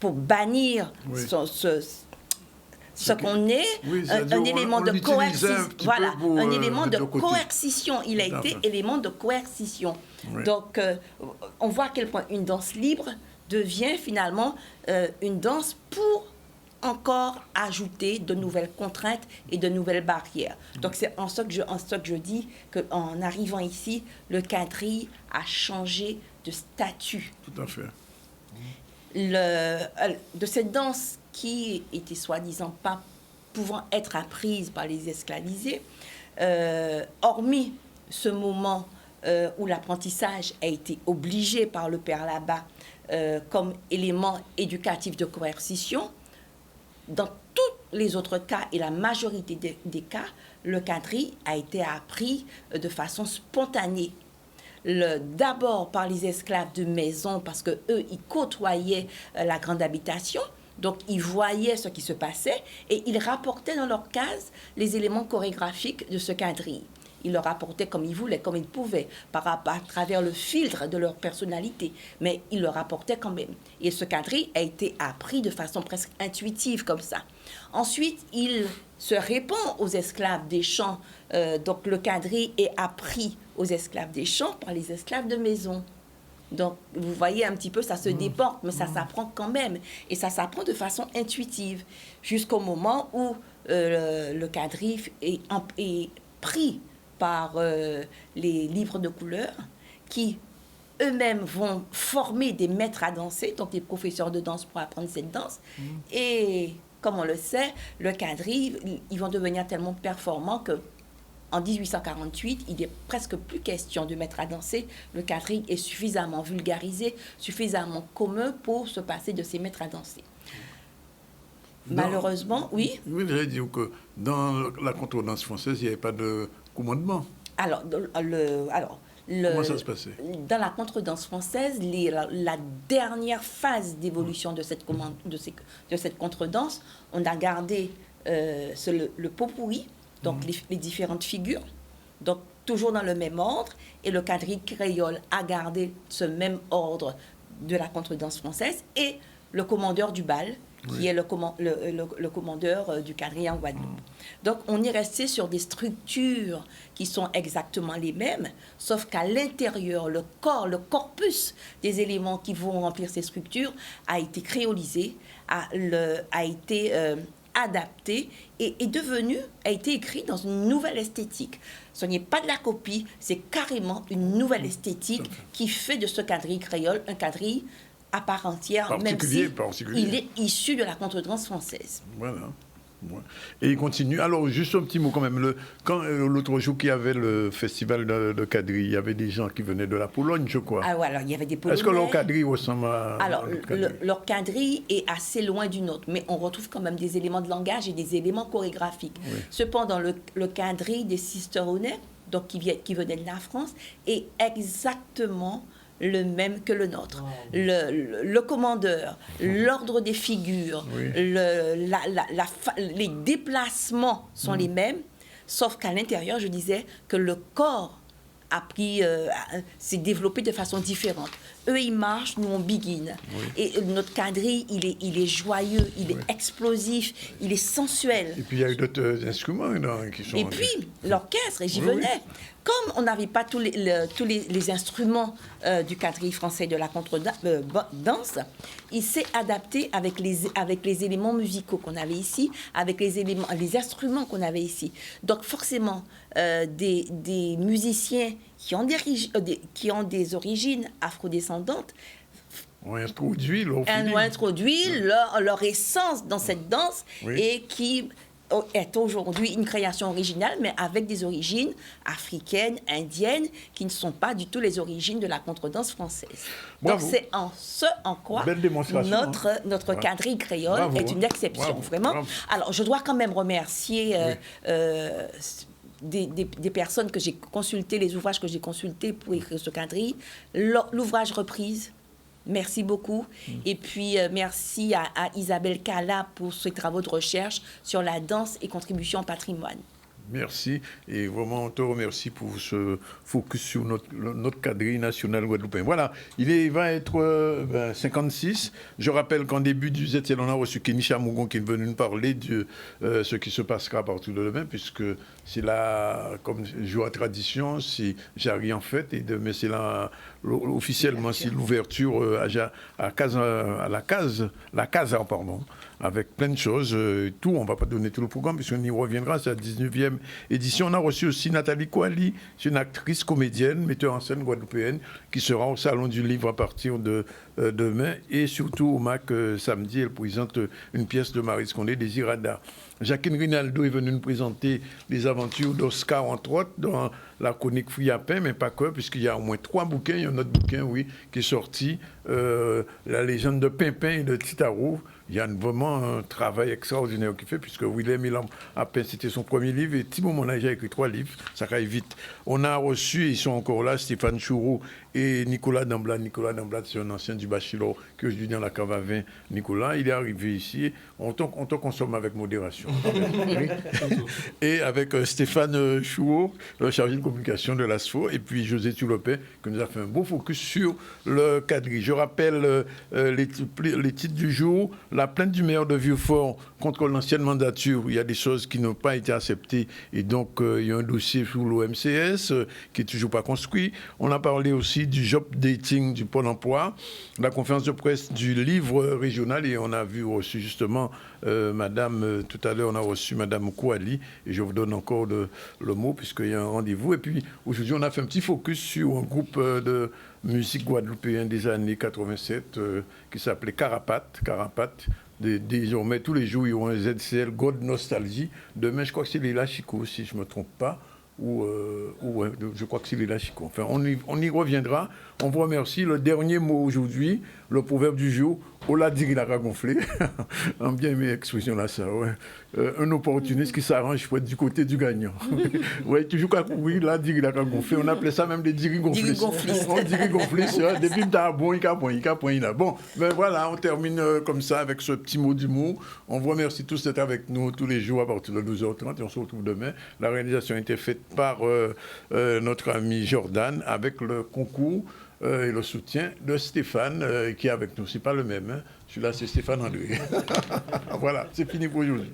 pour bannir ce qu'on est, un élément de coercition. Voilà, un élément de coercition. Il a été élément de coercition. Oui. Donc, on voit à quel point une danse libre devient finalement une danse pour encore ajouter de nouvelles contraintes et de nouvelles barrières. Donc, c'est en ça que je dis qu'en arrivant ici, le quadrille a changé de statut. Tout à fait. De cette danse qui était soi-disant pas pouvant être apprise par les esclavisés, hormis ce moment où l'apprentissage a été obligé par le père Labat comme élément éducatif de coercition, dans tous les autres cas et la majorité des cas, le quadrille a été appris de façon spontanée. D'abord par les esclaves de maison, parce qu'eux, ils côtoyaient la grande habitation, donc ils voyaient ce qui se passait et ils rapportaient dans leur case les éléments chorégraphiques de ce quadrille. Ils le rapportaient comme ils voulaient, comme ils pouvaient, à travers le filtre de leur personnalité, mais ils le rapportaient quand même. Et ce quadrille a été appris de façon presque intuitive comme ça. Ensuite, il se répand aux esclaves des champs, donc le quadrille est appris aux esclaves des champs par les esclaves de maison. Donc, vous voyez un petit peu, ça se déporte, mais ça s'apprend quand même. Et ça s'apprend de façon intuitive, jusqu'au moment où le quadrille est pris par les livres de couleur, qui eux-mêmes vont former des maîtres à danser, donc des professeurs de danse pour apprendre cette danse. Et comme on le sait, le quadrille, ils vont devenir tellement performants que en 1848, il n'est presque plus question de mettre à danser. Le quadrille est suffisamment vulgarisé, suffisamment commun pour se passer de ces maîtres à danser. Malheureusement, oui. Oui, j'allais dire que dans la contredanse française, il n'y avait pas de commandement. Alors, comment ça se passait? Dans la contredanse française, la dernière phase d'évolution de cette contredanse, on a gardé le pot pourri, donc les différentes figures, donc toujours dans le même ordre, et le quadrille créole a gardé ce même ordre de la contredanse française, et le commandeur du bal, qui est le commandeur du quadrille en Guadeloupe. Donc, on est resté sur des structures qui sont exactement les mêmes, sauf qu'à l'intérieur, le corpus des éléments qui vont remplir ces structures a été créolisé, a été adapté et est devenu, a été écrit dans une nouvelle esthétique. Ce n'est pas de la copie, c'est carrément une nouvelle esthétique qui fait de ce quadrille créole un quadrille à part entière, même si il est issu de la contredanse française. Voilà. Et il continue. Alors, juste un petit mot quand même. Quand l'autre jour qu'il y avait le festival de quadrille, il y avait des gens qui venaient de la Pologne, je crois. Ah voilà, il y avait des Polonais. Est-ce que leur quadrille ressemble à... Alors, leur quadrille est assez loin du nôtre, mais on retrouve quand même des éléments de langage et des éléments chorégraphiques. Oui. Cependant, le quadrille des Sister Honnêtes, donc qui venaient de la France, est exactement le même que le nôtre. Le commandeur, l'ordre des figures, les déplacements sont les mêmes, sauf qu'à l'intérieur, je disais que le corps s'est développé de façon différente. Eux, ils marchent, nous, on biguine. Oui. Et notre quadrille, il est joyeux, il est explosif, il est sensuel. Et puis, il y a eu d'autres instruments qui sont... Et puis, l'orchestre, et j'y venais. Comme on n'avait pas tous les instruments du quadrille français de la contredanse, il s'est adapté avec les éléments musicaux qu'on avait ici, avec les instruments qu'on avait ici. Donc forcément, des musiciens qui ont des origines afrodescendantes ont introduit leur essence dans cette danse et qui est aujourd'hui une création originale, mais avec des origines africaines, indiennes, qui ne sont pas du tout les origines de la contredanse française. Bravo. Donc c'est en quoi notre quadrille créole est une exception, vraiment. Bravo. Alors je dois quand même remercier des personnes que j'ai consultées, les ouvrages que j'ai consultés pour écrire ce quadrille, l'ouvrage Reprise. Merci beaucoup. Et puis, merci à Isabelle Cala pour ses travaux de recherche sur la danse et contribution au patrimoine. Merci. Et vraiment, on te remercie pour ce focus sur notre quadrille national guadeloupéen. Voilà, il va être 56. Je rappelle qu'en début du ZCL, on a reçu Kenisha Mougon qui est venu nous parler de ce qui se passera à partir de demain, puisque c'est là, comme jour à tradition, c'est Jarry en fait, et demain c'est là, officiellement, c'est l'ouverture à la Casa, pardon. Avec plein de choses, tout, on ne va pas donner tout le programme, puisqu'on y reviendra, c'est la 19e édition. On a reçu aussi Nathalie Kouali, c'est une actrice comédienne, metteur en scène guadeloupéenne, qui sera au Salon du Livre à partir de demain, et surtout au MAC samedi, elle présente une pièce de Maryse Condé, Désirada. Jacqueline Rinaldo est venue nous présenter les aventures d'Oscar, entre autres, dans la chronique Fouille à pain, mais pas que, puisqu'il y a au moins 3 bouquins. Il y a un autre bouquin, qui est sorti, La légende de Pimpin et de Titaro. Il y a vraiment un travail extraordinaire qu'il fait, puisque Willem Elam à peine c'était son premier livre, et Thibaut Monage a écrit 3 livres, ça aille vite. On a reçu, ils sont encore là, Stéphane Choureau et Nicolas Damblat. Nicolas Damblat, c'est un ancien du Bachelor que je dis dans la cave à vin. Nicolas, il est arrivé ici, on te consomme avec modération. Et avec Stéphane Choureau, le chargé de communication de l'ASFO, et puis José Tulopin, qui nous a fait un beau focus sur le quadrille. Je rappelle les titres du jour. La plainte du maire de Vieux-Fort contre l'ancienne mandature, il y a des choses qui n'ont pas été acceptées et donc il y a un dossier sous l'OMCS qui n'est toujours pas construit. On a parlé aussi du job dating du Pôle emploi, la conférence de presse du livre régional et on a vu aussi justement madame, tout à l'heure on a reçu madame Kouali et je vous donne encore le mot puisqu'il y a un rendez-vous. Et puis aujourd'hui on a fait un petit focus sur un groupe de musique guadeloupéenne des années 87 qui s'appelait Carapace. Désormais, tous les jours, il y aura un ZCL God Nostalgie. Demain, je crois que c'est Léla Chico, si je ne me trompe pas. Je crois que c'est Léla Chico. Enfin, on y reviendra. On vous remercie. Le dernier mot aujourd'hui, le proverbe du jour, Ola diri la gonflé. On bien aimé l'expression là, ça, ouais. Un opportuniste qui s'arrange pour être du côté du gagnant. Ouais, toujours qu'à courir, là, diri la gonflé. On appelait ça même des diri gonflés. On diri gonflé, c'est depuis que bon, il point là. Bon, ben voilà, on termine comme ça avec ce petit mot d'humour. On vous remercie tous d'être avec nous tous les jours à partir de 12h30 et on se retrouve demain. La réalisation a été faite par notre ami Jordan avec le concours et le soutien de Stéphane qui est avec nous. C'est pas le même, hein. Celui-là, c'est Stéphane André. Voilà, c'est fini pour aujourd'hui.